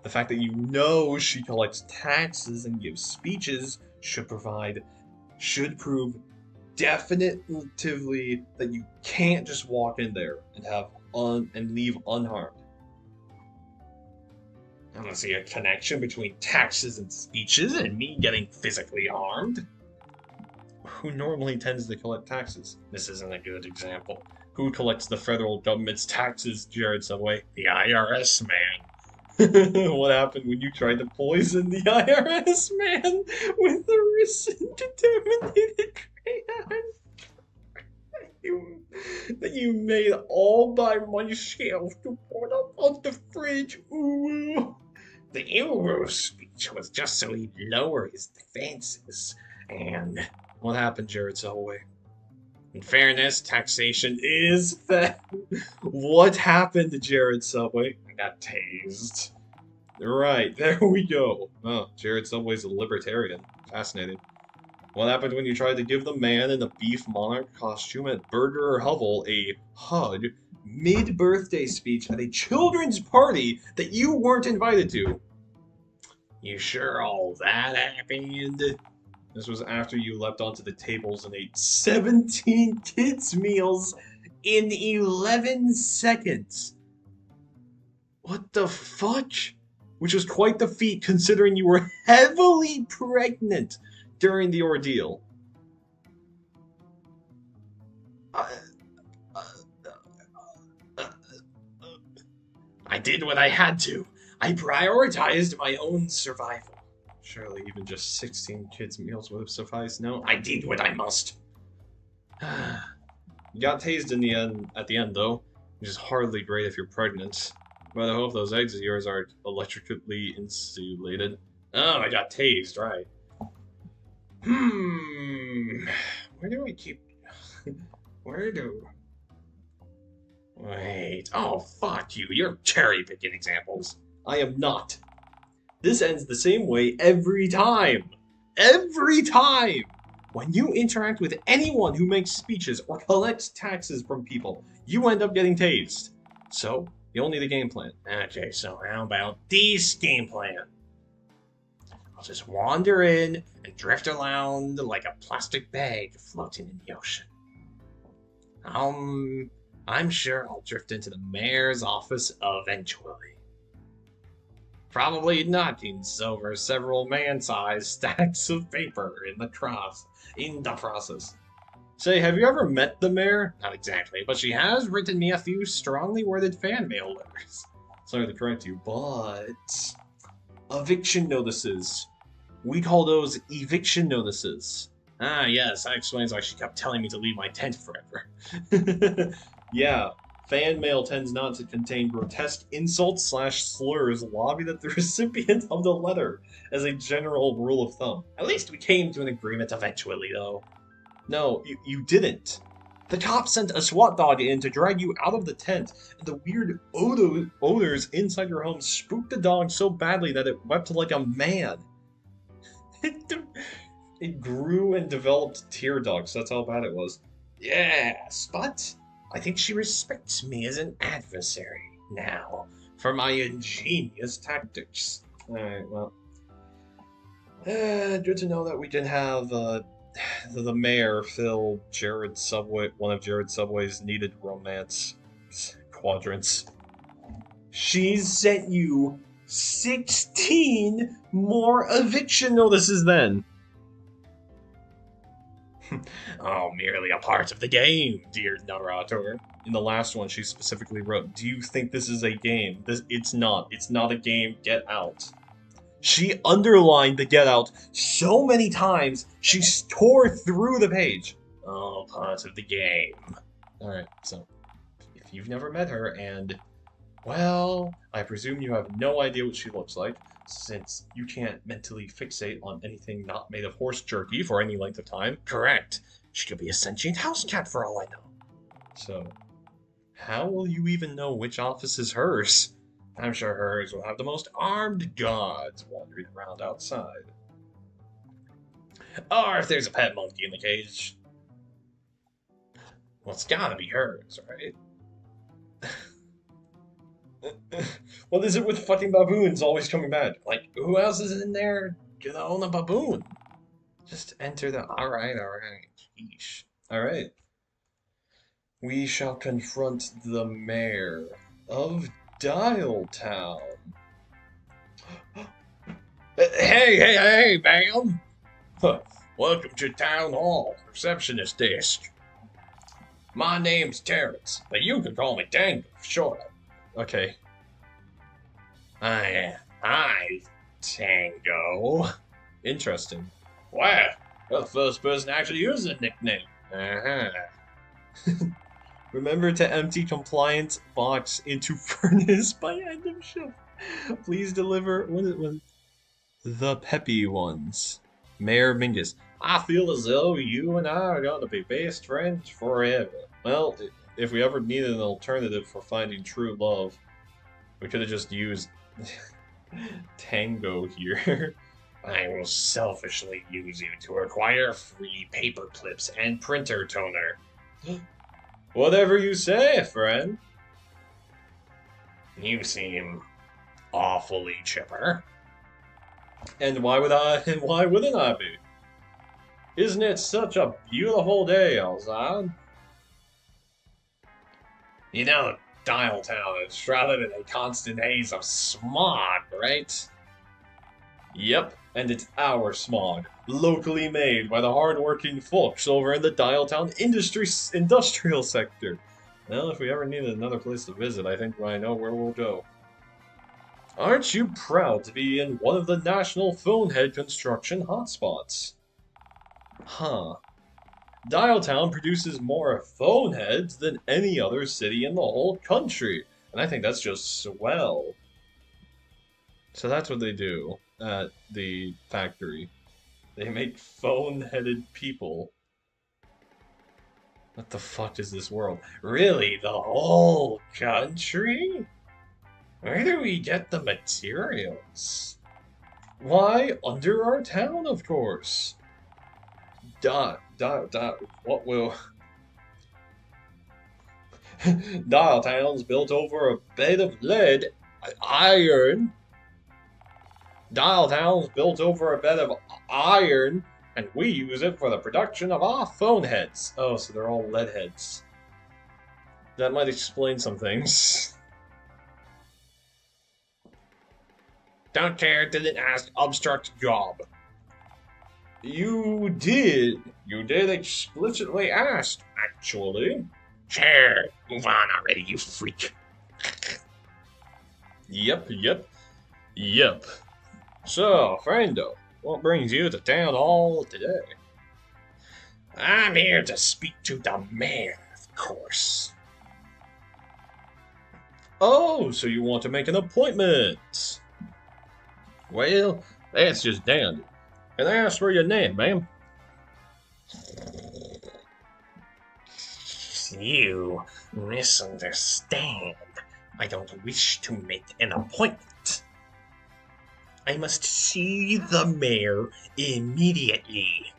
the fact that you know she collects taxes and gives speeches should prove definitively that you can't just walk in there and leave unharmed. I don't see a connection between taxes and speeches and me getting physically harmed. Who normally tends to collect taxes? This isn't a good example. Who collects the federal government's taxes, Jared Subway? The IRS man. What happened when you tried to poison the IRS man with the recent contaminated crayon that you made all by myself to put up on the fridge? Ooh. The Euro speech was just so he'd lower his defenses. And what happened, Jared Subway? In fairness, taxation is fair. What happened to Jared Subway? I got tased. Right, there we go. Oh, Jared Subway's a libertarian. Fascinating. What happened when you tried to give the man in the beef monarch costume at Burger Hovel a hug mid-birthday speech at a children's party that you weren't invited to? You sure all that happened? This was after you leapt onto the tables and ate 17 kids' meals in 11 seconds. What the fuck? Which was quite the feat considering you were heavily pregnant during the ordeal. I did what I had to. I prioritized my own survival. Surely even just 16 kids' meals would have sufficed. No, I did what I must. You got tased at the end though, which is hardly great if you're pregnant. But I hope those eggs of yours aren't electrically insulated. Oh, I got tased, right. Where do I keep... Wait. Oh, fuck you. You're cherry-picking examples. I am not. This ends the same way every time. Every time! When you interact with anyone who makes speeches or collects taxes from people, you end up getting tased. So, you'll need a game plan. Okay, so how about this game plan? I'll just wander in and drift around like a plastic bag floating in the ocean. I'm sure I'll drift into the mayor's office eventually. Probably knockings over several man-sized stacks of paper in the process. Say, have you ever met the mayor? Not exactly, but she has written me a few strongly worded fan mail letters. Sorry to correct you, but... eviction notices. We call those eviction notices. Ah, yes, that explains why she kept telling me to leave my tent forever. Yeah, fan mail tends not to contain grotesque insults/slurs lobbied at the recipient of the letter, as a general rule of thumb. At least we came to an agreement eventually, though. No, you didn't. The cops sent a SWAT dog in to drag you out of the tent, and the weird odors inside your home spooked the dog so badly that it wept like a man. It grew and developed tear ducts, that's how bad it was. Yes, but I think she respects me as an adversary now for my ingenious tactics. Alright, well. Good to know that we can have the mayor fill one of Jared Subway's needed romance quadrants. She's sent you 16 more eviction notices then. Oh, merely a part of the game, dear narrator. In the last one, she specifically wrote, "Do you think this is a game? It's not. It's not a game. Get out." She underlined the get out so many times, she tore through the page. Oh, part of the game. Alright, so, if you've never met her, and, well, I presume you have no idea what she looks like, since you can't mentally fixate on anything not made of horse jerky for any length of time. Correct. She could be a sentient house cat for all I know. So, how will you even know which office is hers? I'm sure hers will have the most armed guards wandering around outside. Or if there's a pet monkey in the cage, well, it's gotta be hers, right? What is it with fucking baboons always coming back? Like, who else is in there gonna own a baboon? Just enter the. Alright, alright. Sheesh. Alright. We shall confront the mayor of Dialtown. Hey, ma'am! Huh. Welcome to Town Hall, receptionist desk. My name's Terrence, but you can call me Tango for short. Okay. I Tango. Interesting. Wow, you're the first person to actually use a nickname. Remember to empty compliance box into furnace by end of shift. Please deliver the peppy ones. Mayor Mingus. I feel as though you and I are going to be best friends forever. Well, if we ever needed an alternative for finding true love, we could have just used Tango here. I will selfishly use you to acquire free paper clips and printer toner. Whatever you say, friend. You seem awfully chipper. And why wouldn't I be? Isn't it such a beautiful day outside? You know, Dialtown is shrouded in a constant haze of smog, right? Yep, and it's our smog, locally made by the hard-working folks over in the Dialtown industrial sector. Well, if we ever needed another place to visit, I think I know where we'll go. Aren't you proud to be in one of the national phonehead construction hotspots? Huh. Dialtown produces more phone heads than any other city in the whole country, and I think that's just swell. So that's what they do at the factory. They make phone-headed people. What the fuck is this world? Really, the whole country? Where do we get the materials? Why, under our town, of course. What will... Dialtown's built over a bed of lead, iron. Dialtown's built over a bed of iron, and we use it for the production of our phone heads. Oh, so they're all lead heads. That might explain some things. Don't care, didn't ask, obstruct job. You did. You did explicitly ask, actually. Sure, move on already, you freak. Yep. So, friendo, what brings you to Town Hall today? I'm here to speak to the mayor, of course. Oh, so you want to make an appointment? Well, that's just dandy. Can I ask for your name, ma'am? You misunderstand. I don't wish to make an appointment. I must see the mayor immediately.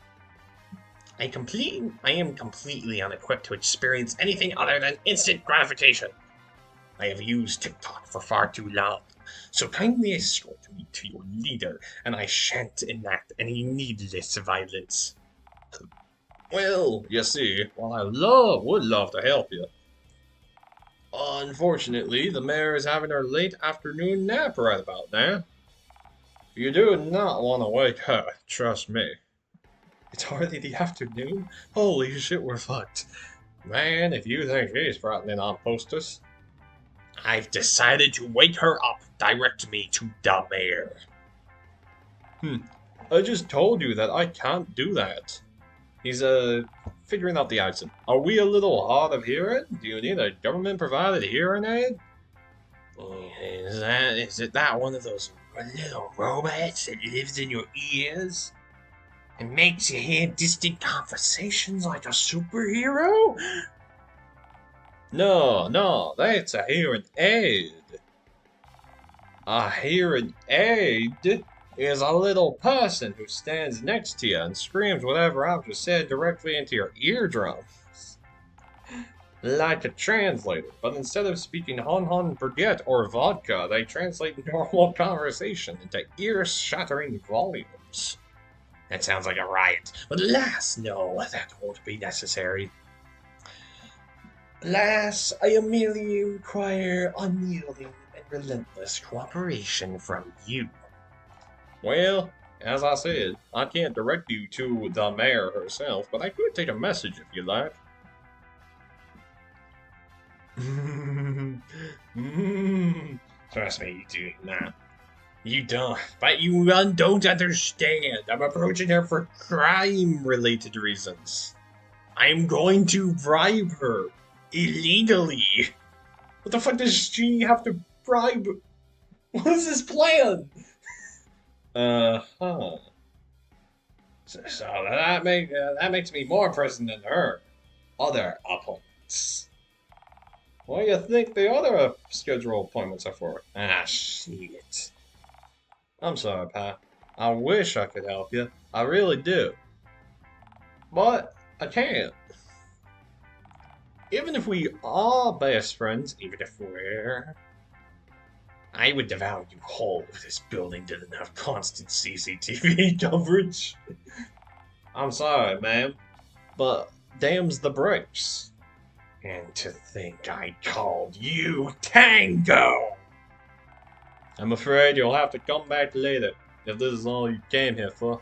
I am completely unequipped to experience anything other than instant gratification. I have used TikTok for far too long, so kindly escort me to your leader, and I shan't enact any needless violence. Well, you see, while I would love to help you. Unfortunately, the mayor is having her late afternoon nap right about now. You do not want to wake her, trust me. It's already the afternoon? Holy shit, we're fucked. Man, if you think she's frightening on posters. I've decided to wake her up. Direct me to the mayor. I just told you that I can't do that. He's, figuring out the accent. Are we a little hard of hearing? Do you need a government-provided hearing aid? Is it that one of those little robots that lives in your ears? and makes you hear distant conversations like a superhero? No, that's a hearing aid. A hearing aid is a little person who stands next to you and screams whatever I've just said directly into your eardrums. Like a translator, but instead of speaking Hun Hun Baguette or vodka, they translate normal conversation into ear-shattering volumes. That sounds like a riot. But alas, no, that won't be necessary. Alas, I merely require unyielding and relentless cooperation from you. Well, as I said, I can't direct you to the mayor herself, but I could take a message if you like. Trust me, you do not. You don't. But you don't understand. I'm approaching her for crime-related reasons. I'm going to bribe her. Illegally. What the fuck does she have to bribe? What is this plan? Uh-huh. So that makes me more present than her other opponents. What do you think the other scheduled appointments are for? Ah, shit. I'm sorry, Pat. I wish I could help you. I really do. But I can't. Even if we are best friends, Even if we're... I would devour you whole if this building didn't have constant CCTV coverage. I'm sorry, ma'am, but damn's the bricks. And to think I called you Tango! I'm afraid you'll have to come back later, if this is all you came here for.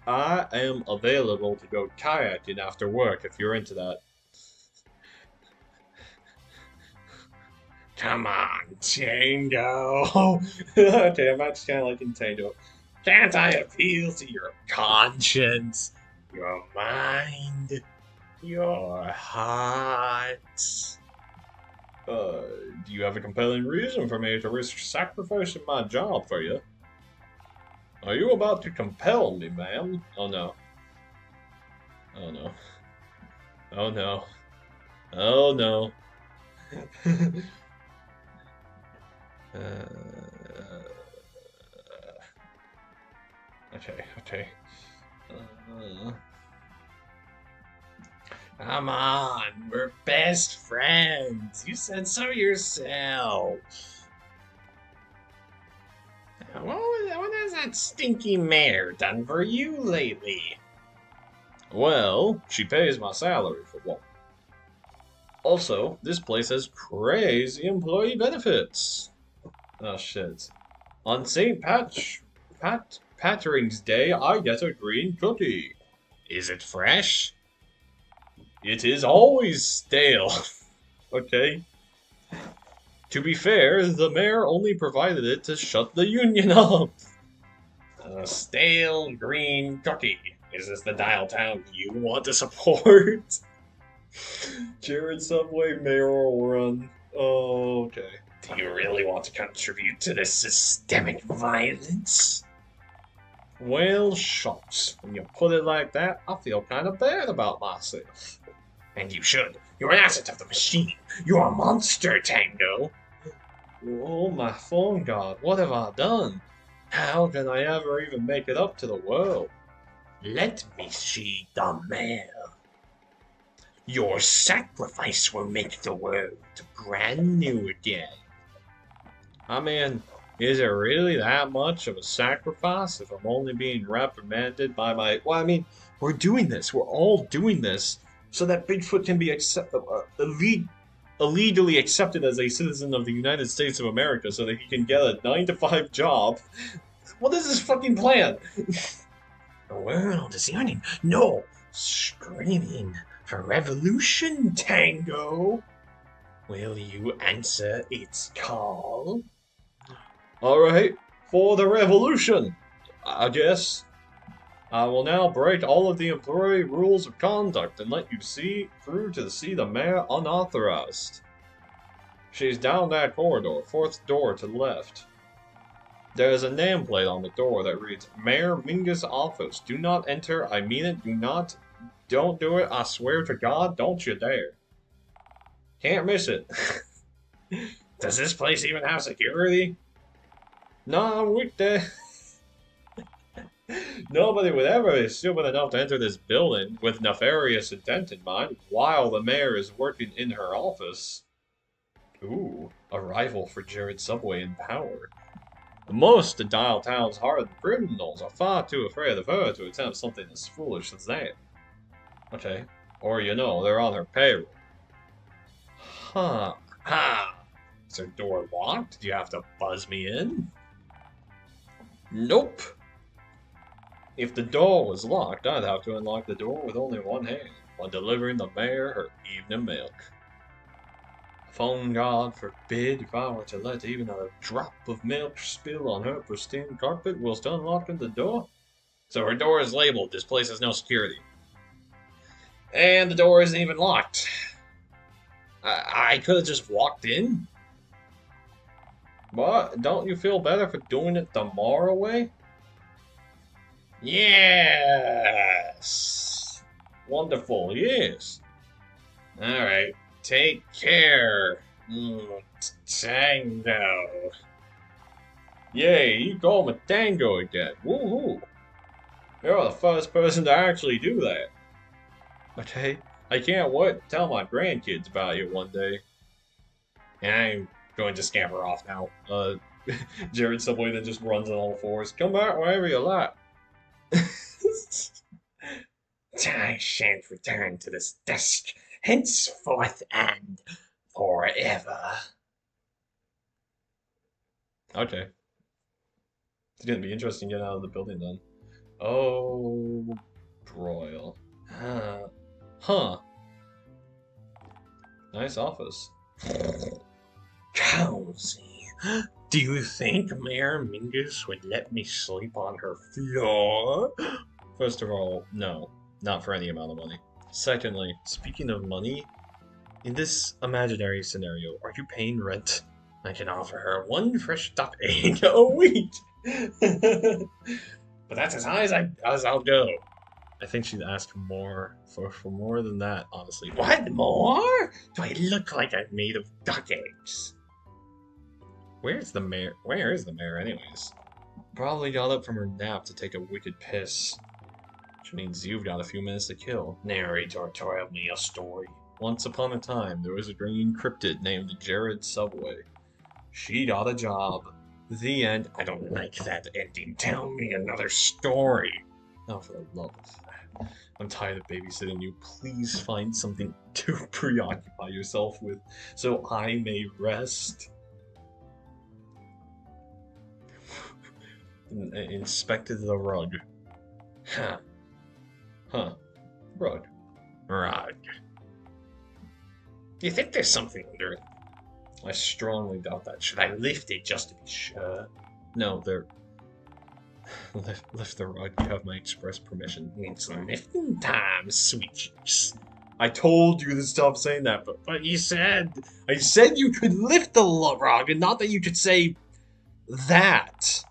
I am available to go kayaking after work if you're into that. Come on, Tango! Okay, I'm actually kind of liking Tango. Can't I appeal to your conscience, your mind, your heart? Do you have a compelling reason for me to risk sacrificing my job for you? Are you about to compel me, ma'am? Oh no. Oh no. Oh no. Oh no. Okay. Come on, we're best friends. You said so yourself. What has that stinky mare done for you lately? Well, she pays my salary for one. Also, this place has crazy employee benefits. Oh shit. On St. Patrick's Day, I get a green cookie. Is it fresh? It is always stale. Okay. To be fair, the mayor only provided it to shut the union up. A stale green cookie. Is this the Dialtown you want to support? Jared Subway mayoral run. Oh, okay. Do you really want to contribute to this systemic violence? Well, shucks. When you put it like that, I feel kind of bad about myself. And you should. You're an asset of the machine. You're a monster, Tango. Oh, my phone god, what have I done? How can I ever even make it up to the world? Let me see the mayor. Your sacrifice will make the world brand new again. I mean, is it really that much of a sacrifice if I'm only being reprimanded by my... Well, I mean, we're doing this. We're all doing this so that Bigfoot can be illegally accepted as a citizen of the United States of America so that he can get a 9-to-5 job. What is this fucking plan? The world is yearning. No, screaming for revolution, Tango. Will you answer its call? Alright, for the revolution, I guess. I will now break all of the employee rules of conduct and let you see through to see the mayor unauthorized. She's down that corridor, 4th door to the left. There is a nameplate on the door that reads, Mayor Mingus office. Do not enter, I mean it, don't do it, I swear to God, don't you dare. Can't miss it. Does this place even have security? No, we nobody would ever be stupid enough to enter this building with nefarious intent in mind while the mayor is working in her office. Ooh, a rival for Jared Subway in power. Most of Dialtown's hardened criminals are far too afraid of her to attempt something as foolish as that. Okay. Or, you know, they're on her payroll. Huh. Ha! Is her door locked? Do you have to buzz me in? Nope. If the door was locked, I'd have to unlock the door with only one hand while delivering the mayor her evening milk. Phone God forbid if I were to let even a drop of milk spill on her pristine carpet whilst unlocking the door. So her door is labeled, this place has no security. And the door isn't even locked. I could have just walked in? What? Don't you feel better for doing it the moral way? Yes! Wonderful, yes. Alright, take care. Tango. Yay, you call me Tango again. Woohoo! You're the first person to actually do that. Okay, I can't wait to tell my grandkids about you one day. And I'm going to scamper off now. Jared Subway then just runs on all fours. Come back whenever you like. I shan't return to this desk henceforth and forever. Okay. It's gonna be interesting getting out of the building then. Oh, broil. Huh. Nice office. Cozy. Do you think Mayor Mingus would let me sleep on her floor? First of all, no. Not for any amount of money. Secondly, speaking of money, in this imaginary scenario, are you paying rent? I can offer her one fresh duck egg a week. But that's as high as I'll go. I think she'd ask more for more than that, honestly. What more? Do I look like I'm made of duck eggs? Where's the mayor? Where is the mayor, anyways? Probably got up from her nap to take a wicked piss. Which means you've got a few minutes to kill. Narrator told me a story. Once upon a time, there was a green cryptid named Jared Subway. She got a job. The end. I don't like that ending. Tell me another story. Oh, for the love of that. I'm tired of babysitting you. Please find something to preoccupy yourself with so I may rest. Inspected the rug. Huh. Huh. Rug. Rug. You think there's something under it? I strongly doubt that. Should I lift it just to be sure? No, there. Lift the rug. You have my express permission. It's lifting time, sweet cheeks. I told you to stop saying that, But you said... I said you could lift the rug, and not that you could say that.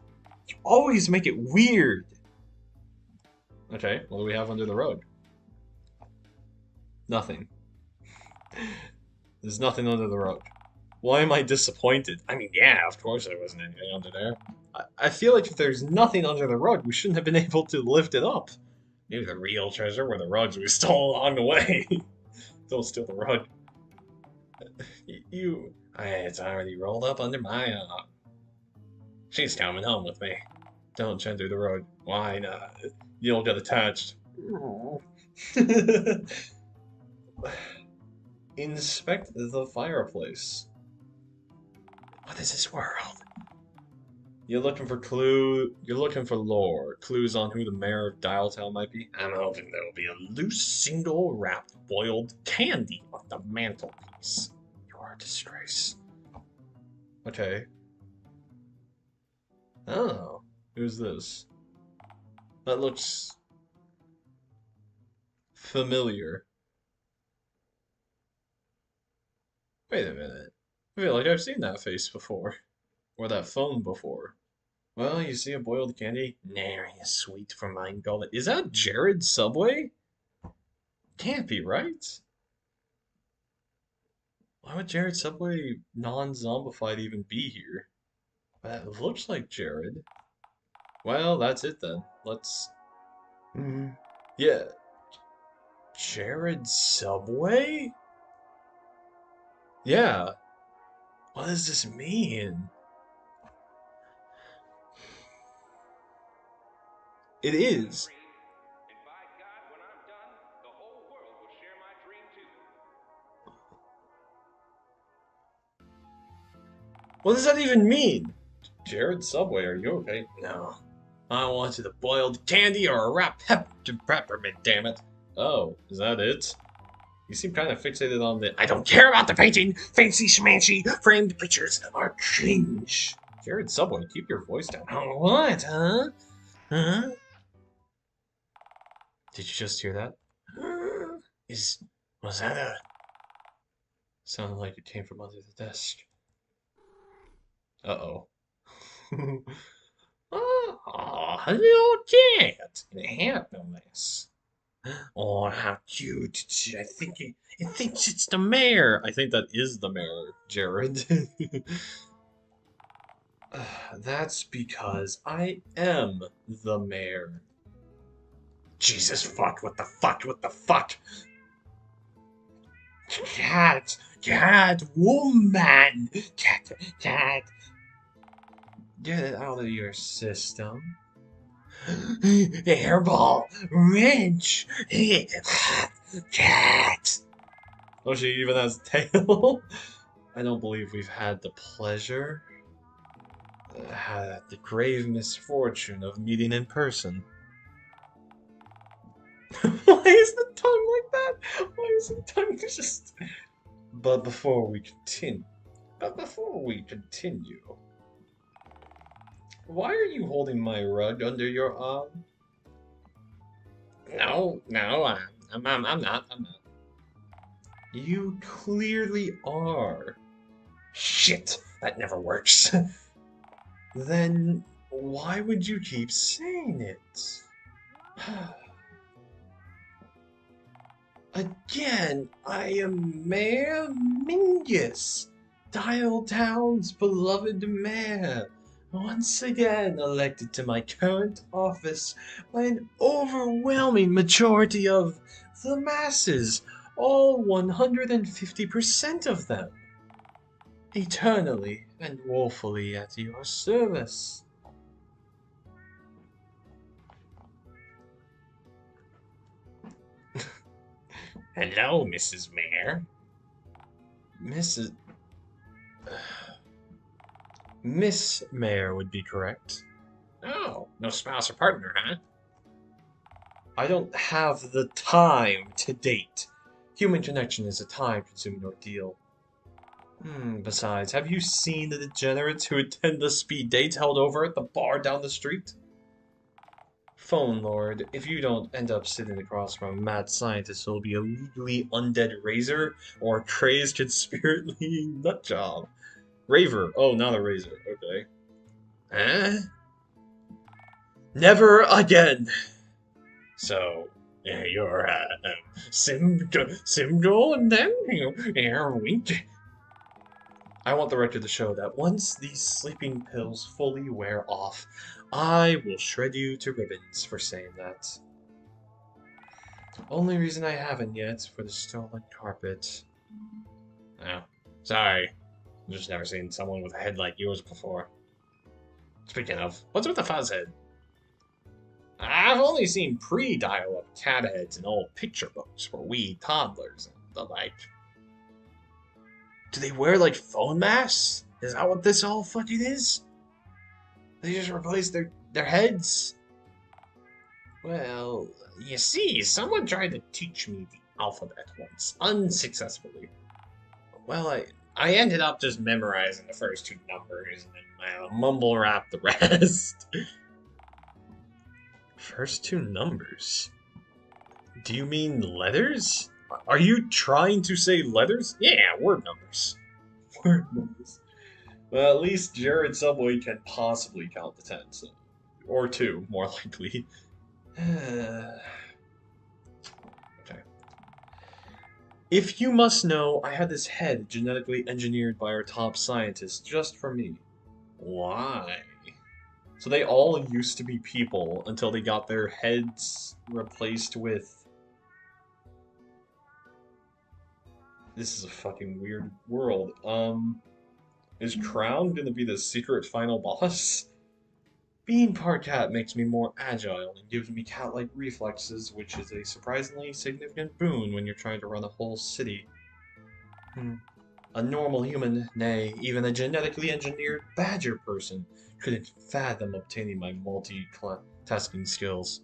You always make it weird. Okay, what do we have under the rug? Nothing. There's nothing under the rug. Why am I disappointed? I mean, yeah, of course there wasn't anything under there. I feel like if there's nothing under the rug, we shouldn't have been able to lift it up. Maybe the real treasure were the rugs we stole along the way. Don't steal the rug. It's already rolled up under my arm. She's coming home with me. Don't gender the rug. Why not? You'll get attached. Inspect the fireplace. What is this world? You're looking for clue. You're looking for lore, clues on who the mayor of Dialtown might be. I'm hoping there'll be a loose, single-wrapped boiled candy on the mantelpiece. You're a disgrace. Okay. Oh, who's this? That looks familiar. Wait a minute. I feel like I've seen that face before. Or that phone before. Well, you see a boiled candy? Nary a sweet for mine gullet. Is that Jared Subway? Can't be, right? Why would Jared Subway non-zombified even be here? That looks like Jared. Well, that's it then. Let's... Yeah, Jared Subway? Yeah. What does this mean? It is. What does that even mean? Jared Subway, are you okay? No. I wanted a boiled candy or a wrapped peppermint, damn it. Oh, is that it? You seem kind of fixated on the... I don't care about the painting! Fancy schmancy framed pictures are cringe! Jared Subway, keep your voice down. Oh, what, huh? Huh? Did you just hear that? Was that a... Sounded like it came from under the desk. Uh-oh. Oh, hello, cat! Happiness. Oh, how cute. I think it thinks it's the mayor. I think that is the mayor, Jared. That's because I am the mayor. Jesus fuck, what the fuck, what the fuck? Cat, woman, cat. Get it out of your system. Hairball, wrench, cat. Oh, she even has a tail? I don't believe we've had the pleasure, had the grave misfortune of meeting in person. Why is the tongue like that? Why is the tongue just... But before we continue, why are you holding my rug under your arm? No, I'm not. You clearly are. Shit, that never works. Then why would you keep saying it? Again, I am Mayor Mingus, Dialtown's beloved mayor, once again elected to my current office by an overwhelming majority of the masses, all 150% of them, eternally and woefully at your service. Hello, Mrs. Mayor. Mrs. Miss Mayor would be correct. Oh, no spouse or partner, huh? I don't have the time to date. Human connection is a time-consuming ordeal. Besides, have you seen the degenerates who attend the speed dates held over at the bar down the street? Phone Lord, if you don't end up sitting across from a mad scientist who'll be a legally undead razor or a crazed conspiracy nutjob. Raver. Oh, not a razor. Okay. Huh? Never again. So, you're Simgo and then you're wink. I want the record to show that once these sleeping pills fully wear off, I will shred you to ribbons for saying that. Only reason I haven't yet for the stolen carpet. Oh, sorry. I've just never seen someone with a head like yours before. Speaking of, what's with the fuzz head? I've only seen pre-dial-up cat heads in old picture books for wee toddlers and the like. Do they wear like phone masks? Is that what this all fucking is? They just replaced their heads? Well, you see, someone tried to teach me the alphabet once, unsuccessfully. Well, I ended up just memorizing the first two numbers and then mumble rap the rest. First two numbers? Do you mean letters? Are you trying to say letters? Yeah, word numbers. Word numbers. Well, at least Jared Subway can possibly count to 10, so. Or 2, more likely. Okay. If you must know, I had this head genetically engineered by our top scientist just for me. Why? So they all used to be people until they got their heads replaced with... This is a fucking weird world. Is Crown gonna be the secret final boss? Being part cat makes me more agile and gives me cat-like reflexes, which is a surprisingly significant boon when you're trying to run a whole city. A normal human, nay, even a genetically engineered badger person, couldn't fathom obtaining my multi-tasking skills.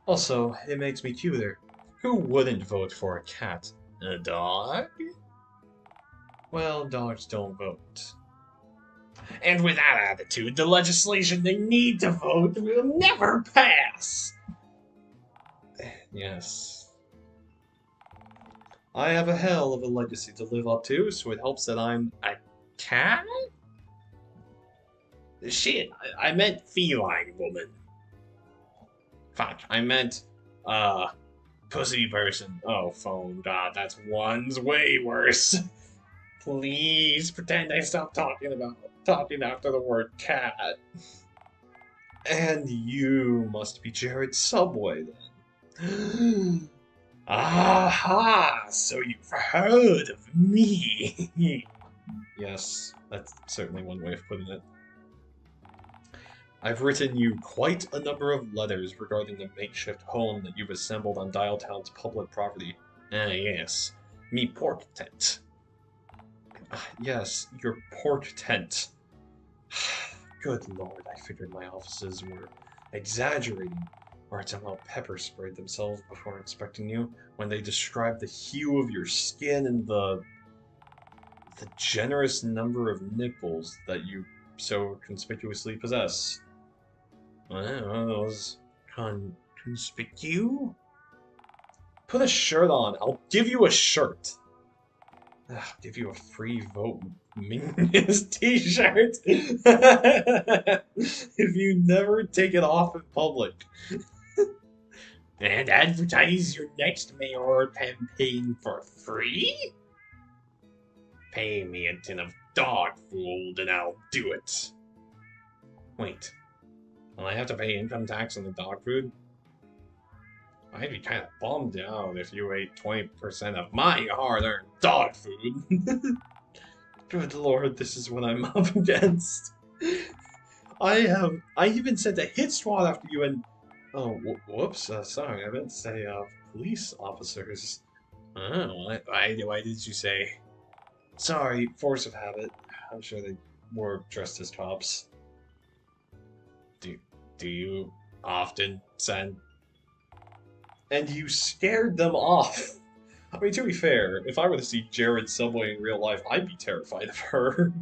Also, it makes me cuter. Who wouldn't vote for a cat? A dog? Well, dogs don't vote. And with that attitude, the legislation they need to vote will never pass. Yes. I have a hell of a legacy to live up to, so it helps that I'm a cat? Shit, I meant feline woman. Fuck, I meant, pussy person. Oh, phone. God, that's one's way worse. Please pretend I stopped talking after the word cat. And you must be Jared Subway, then. Aha! So you've heard of me. Yes, that's certainly one way of putting it. I've written you quite a number of letters regarding the makeshift home that you've assembled on Dialtown's public property. Ah, yes. Me pork tent. Yes, your pork tent. Good lord, I figured my offices were exaggerating, or had somehow pepper sprayed themselves before inspecting you when they described the hue of your skin and the generous number of nipples that you so conspicuously possess. Well, those conspicu? Put a shirt on. I'll give you a shirt. I'll give you a free vote Mingus t-shirt if you never take it off in public. And advertise your next mayoral campaign for free? Pay me a tin of dog food and I'll do it. Wait, will I have to pay income tax on the dog food? I'd be kind of bummed out if you ate 20% of my hard-earned dog food. Good lord, this is what I'm up against. I even sent a hit squad after you and... Oh, whoops, sorry, I meant to say, police officers. Oh, why did you say? Sorry, force of habit. I'm sure they were dressed as cops. Do you often send? And you scared them off. I mean, to be fair, if I were to see Jared Subway in real life, I'd be terrified of her.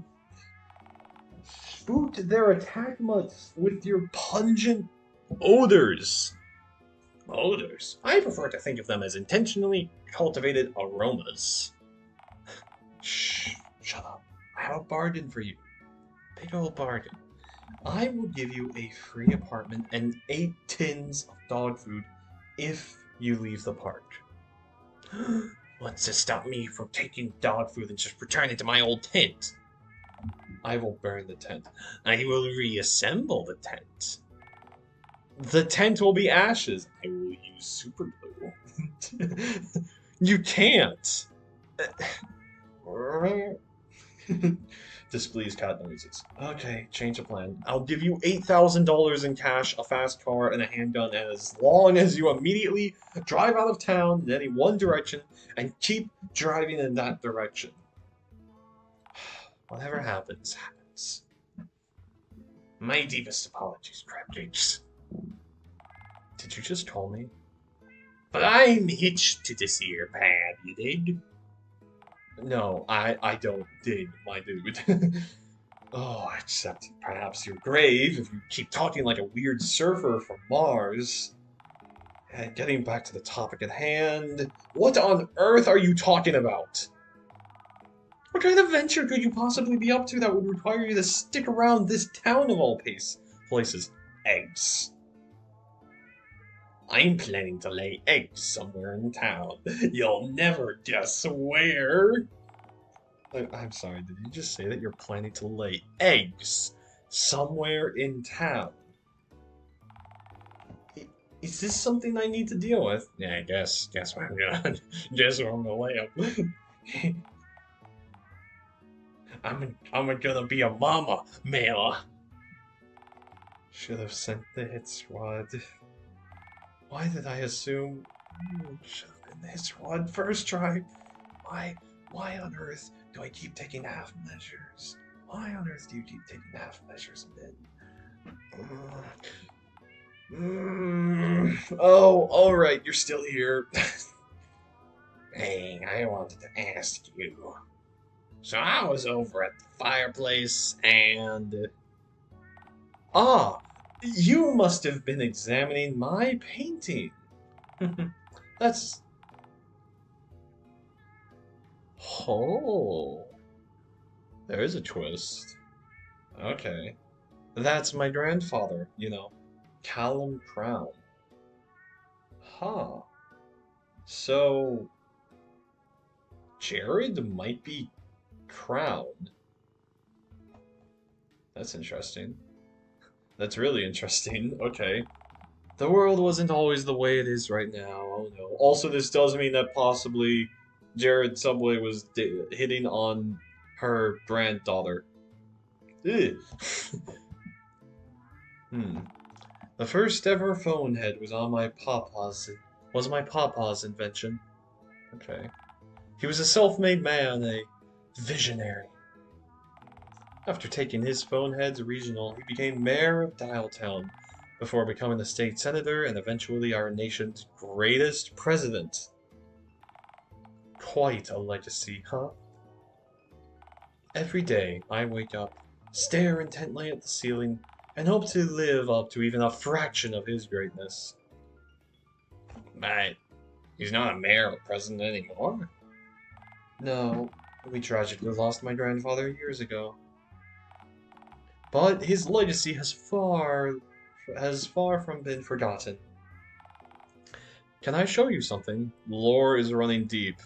Spooked their attack mutts with your pungent odors. Odors? I prefer to think of them as intentionally cultivated aromas. Shh, shut up. I have a bargain for you. Big old bargain. I will give you a free apartment and 8 tins of dog food if you leave the park. What's to stop me from taking dog food and just returning to my old tent? I will burn the tent. I will reassemble the tent. The tent will be ashes. I will use super glue. You can't. Displeased cat noises. Okay, change of plan. I'll give you $8,000 in cash, a fast car, and a handgun as long as you immediately drive out of town in any one direction and keep driving in that direction. Whatever happens, happens. My deepest apologies, Crabcakes. Did you just call me? But I'm hitched to this here pad, you dig? No, I don't dig, my dude. Oh, except perhaps your grave if you keep talking like a weird surfer from Mars. And getting back to the topic at hand, what on earth are you talking about? What kind of venture could you possibly be up to that would require you to stick around this town of all places? Eggs. I'm planning to lay eggs somewhere in town. You'll never guess where. I'm sorry, did you just say that you're planning to lay eggs somewhere in town? I- Is this something I need to deal with? Yeah, I guess. Guess where I'm gonna. Guess where I'm gonna lay them. I'm gonna be a mama, Mela. Should have sent the hit squad. Why did I assume? Should have been the hit squad first try. Why? Why on earth do I keep taking half measures? Why on earth do you keep taking half measures, Ben? Oh, all right, you're still here. Hey, I wanted to ask you. So I was over at the fireplace and you must have been examining my painting. That's oh, there is a twist. Okay, that's my grandfather. Callum Crown. Huh. So Jared might be Crown. That's interesting. That's really interesting. Okay. The world wasn't always the way it is right now. Oh no. Also, this does mean that possibly Jared Subway was hitting on her granddaughter. Ugh. Hmm. The first ever phone head was my papa's invention. Okay. He was a self-made man, a visionary. After taking his phone heads regional, he became mayor of Dialtown before becoming a state senator and eventually our nation's greatest president. Quite a legacy, huh? Every day I wake up, stare intently at the ceiling, and hope to live up to even a fraction of his greatness. But he's not a mayor or president anymore. No, we tragically lost my grandfather years ago. But his legacy has far from been forgotten. Can I show you something? Lore is running deep.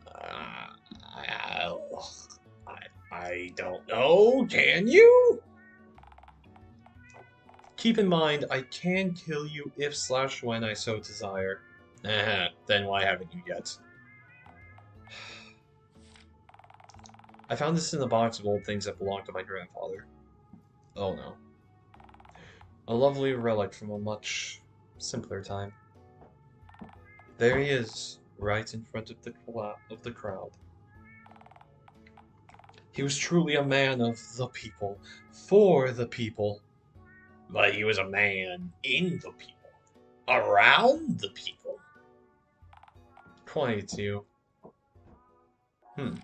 Uh, I, I don't know. Can you? Keep in mind, I can kill you if/when I so desire. Then why haven't you yet? I found this in a box of old things that belonged to my grandfather. Oh no. A lovely relic from a much simpler time. There he is, right in front of the crowd. He was truly a man of the people, for the people. But he was a man in the people, around the people. Quite you. Hmm.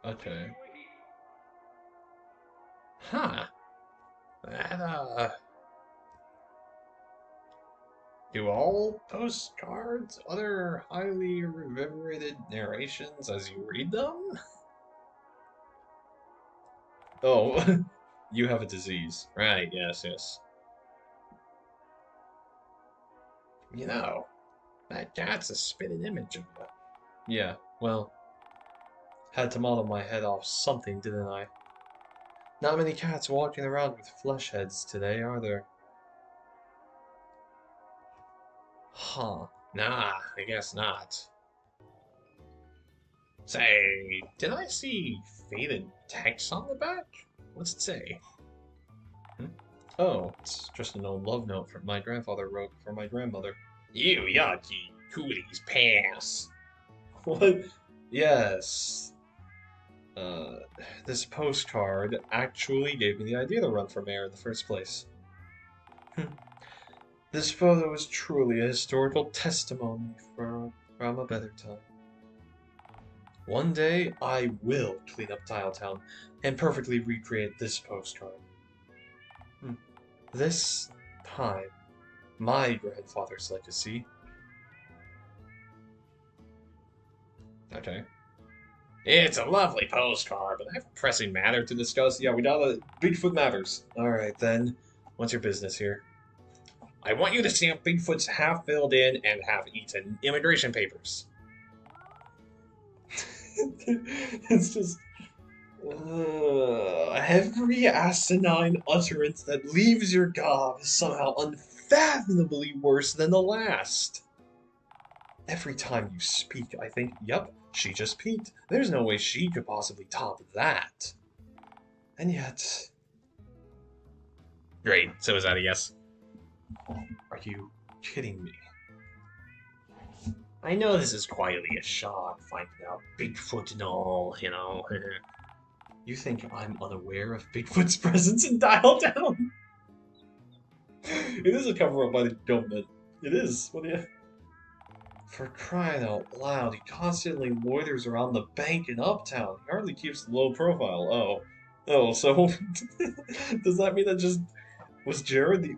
Okay. Huh. That, do all postcards utter highly reverberated narrations as you read them? Oh, you have a disease. Right, yes, yes. You know, that cat's a spitting image of you. Yeah, well, had to model my head off something, didn't I? Not many cats walking around with flesh heads today, are there? Huh. Nah, I guess not. Say, did I see faded text on the back? What's it say? Hmm? Oh, it's just an old love note my grandfather wrote for my grandmother. You yucky cooties pass. What? Yes. Uh, this postcard actually gave me the idea to run for mayor in the first place. This photo is truly a historical testimony from a better time. One day, I will clean up Dialtown and perfectly recreate this postcard. This time, my grandfather's legacy. Okay. It's a lovely postcard, but I have a pressing matter to discuss. Yeah, we got a Bigfoot matters. Alright then, what's your business here? I want you to stamp Bigfoot's half filled in and half eaten immigration papers. It's just every asinine utterance that leaves your gob is somehow unfathomably worse than the last. Every time you speak, I think, yep, she just peeked. There's no way she could possibly top that. And yet... Great, so is that a yes? Are you kidding me? I know this is quietly a shock, finding out Bigfoot and all, you know. You think I'm unaware of Bigfoot's presence in Dialtown? It is a cover-up by the government. It is. What do you... For crying out loud, he constantly loiters around the bank in Uptown. He hardly keeps a low profile. Oh, so does that mean that just was the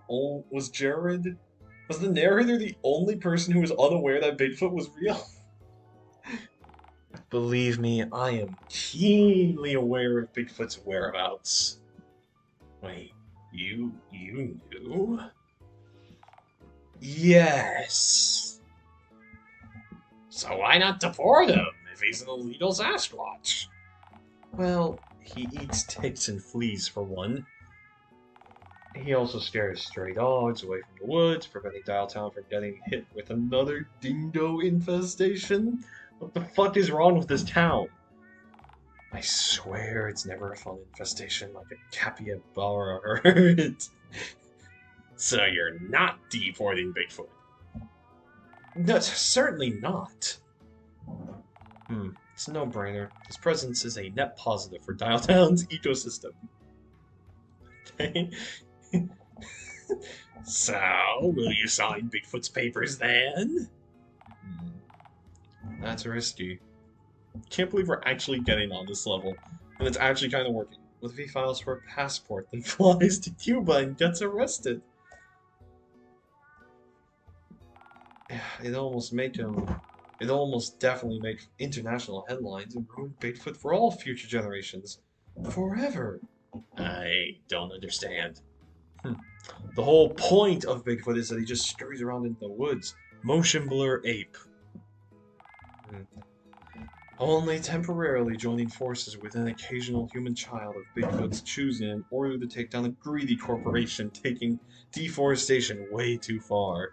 narrator the only person who was unaware that Bigfoot was real? Believe me, I am keenly aware of Bigfoot's whereabouts. Wait, you knew? Yes. So why not deport him if he's an illegal Sasquatch? Well, he eats ticks and fleas for one. He also scares stray dogs away from the woods, preventing Dialtown from getting hit with another dingo infestation. What the fuck is wrong with this town? I swear it's never a fun infestation like a capybara hurt. So you're not deporting Bigfoot? No, certainly not. It's a no-brainer. His presence is a net positive for Dialtown's ecosystem. So, will you sign Bigfoot's papers then? That's risky. Can't believe we're actually getting on this level, and it's actually kind of working. With V files for a passport, then flies to Cuba and gets arrested. It'd almost definitely make international headlines and ruin Bigfoot for all future generations. Forever. I don't understand. The whole point of Bigfoot is that he just scurries around in the woods. Motion blur ape. Only temporarily joining forces with an occasional human child of Bigfoot's choosing in order to take down a greedy corporation taking deforestation way too far.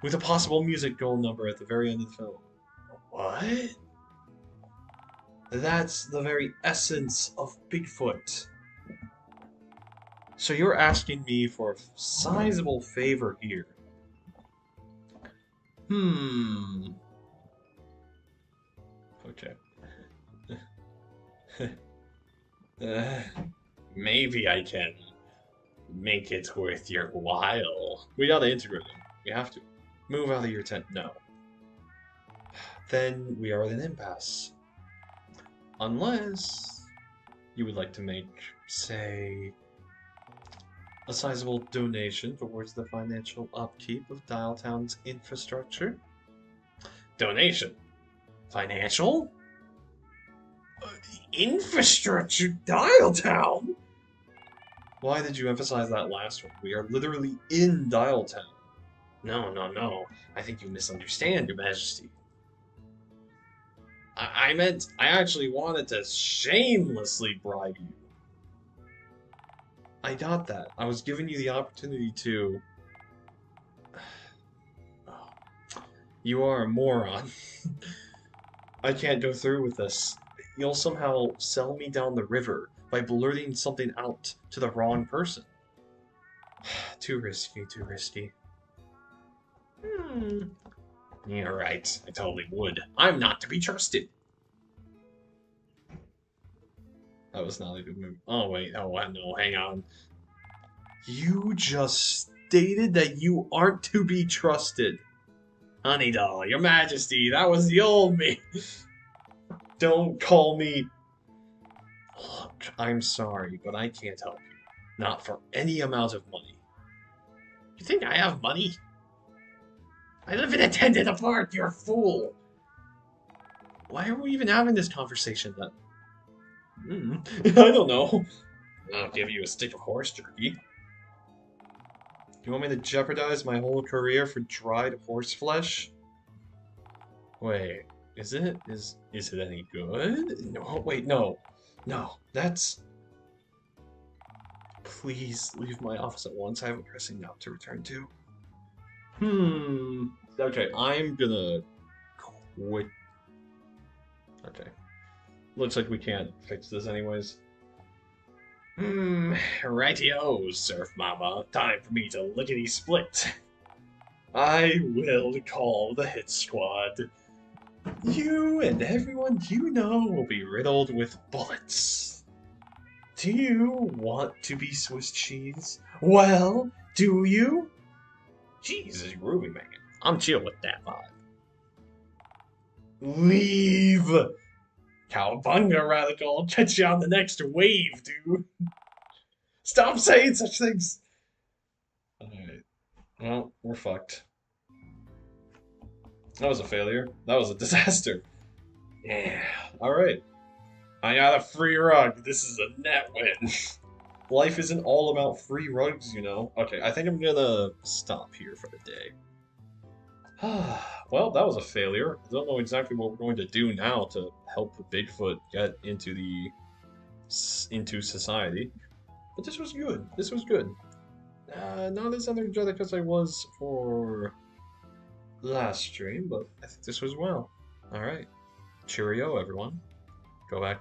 With a possible music gold number at the very end of the film. What? That's the very essence of Bigfoot. So you're asking me for a sizable favor here. Okay. Maybe I can make it worth your while. We gotta integrate them. We have to. Move out of your tent. No. Then we are at an impasse. Unless you would like to make, say, a sizable donation towards the financial upkeep of Dialtown's infrastructure. Donation? Financial? Infrastructure Dialtown? Why did you emphasize that last one? We are literally in Dialtown. No. I think you misunderstand, Your Majesty. I meant I actually wanted to shamelessly bribe you. I got that. I was giving you the opportunity to... You are a moron. I can't go through with this. You'll somehow sell me down the river by blurting something out to the wrong person. Too risky, too risky. You're right. I totally would. I'm not to be trusted. That was not a good move. Oh, wait. Oh, no. Hang on. You just stated that you aren't to be trusted. Honey doll, Your Majesty, that was the old me. Don't call me... Look, I'm sorry, but I can't help you. Not for any amount of money. You think I have money? I live in a tent in the park, you're a fool. Why are we even having this conversation then? I don't know. I'll give you a stick of horse jerky. You want me to jeopardize my whole career for dried horse flesh? Wait, is it? Is it any good? No, wait, no. No, that's... Please leave my office at once. I have a pressing job to return to. Okay, I'm gonna quit. Okay. Looks like we can't fix this anyways. Rightio, Surf Mama. Time for me to lickety-split. I will call the hit squad. You and everyone you know will be riddled with bullets. Do you want to be Swiss cheese? Well, do you? Jesus, groovy, man. I'm chill with that vibe. Leave! Cowabunga, Radical. I'll catch you on the next wave, dude. Stop saying such things! Alright. Well, we're fucked. That was a failure. That was a disaster. Yeah. Alright. I got a free rug. This is a net win. Life isn't all about free rugs, you know. Okay, I think I'm gonna stop here for the day. Well, that was a failure. I don't know exactly what we're going to do now to help Bigfoot get into society. But this was good. This was good. Not as energetic as I was for last stream, but I think this was well. Alright. Cheerio, everyone. Go back to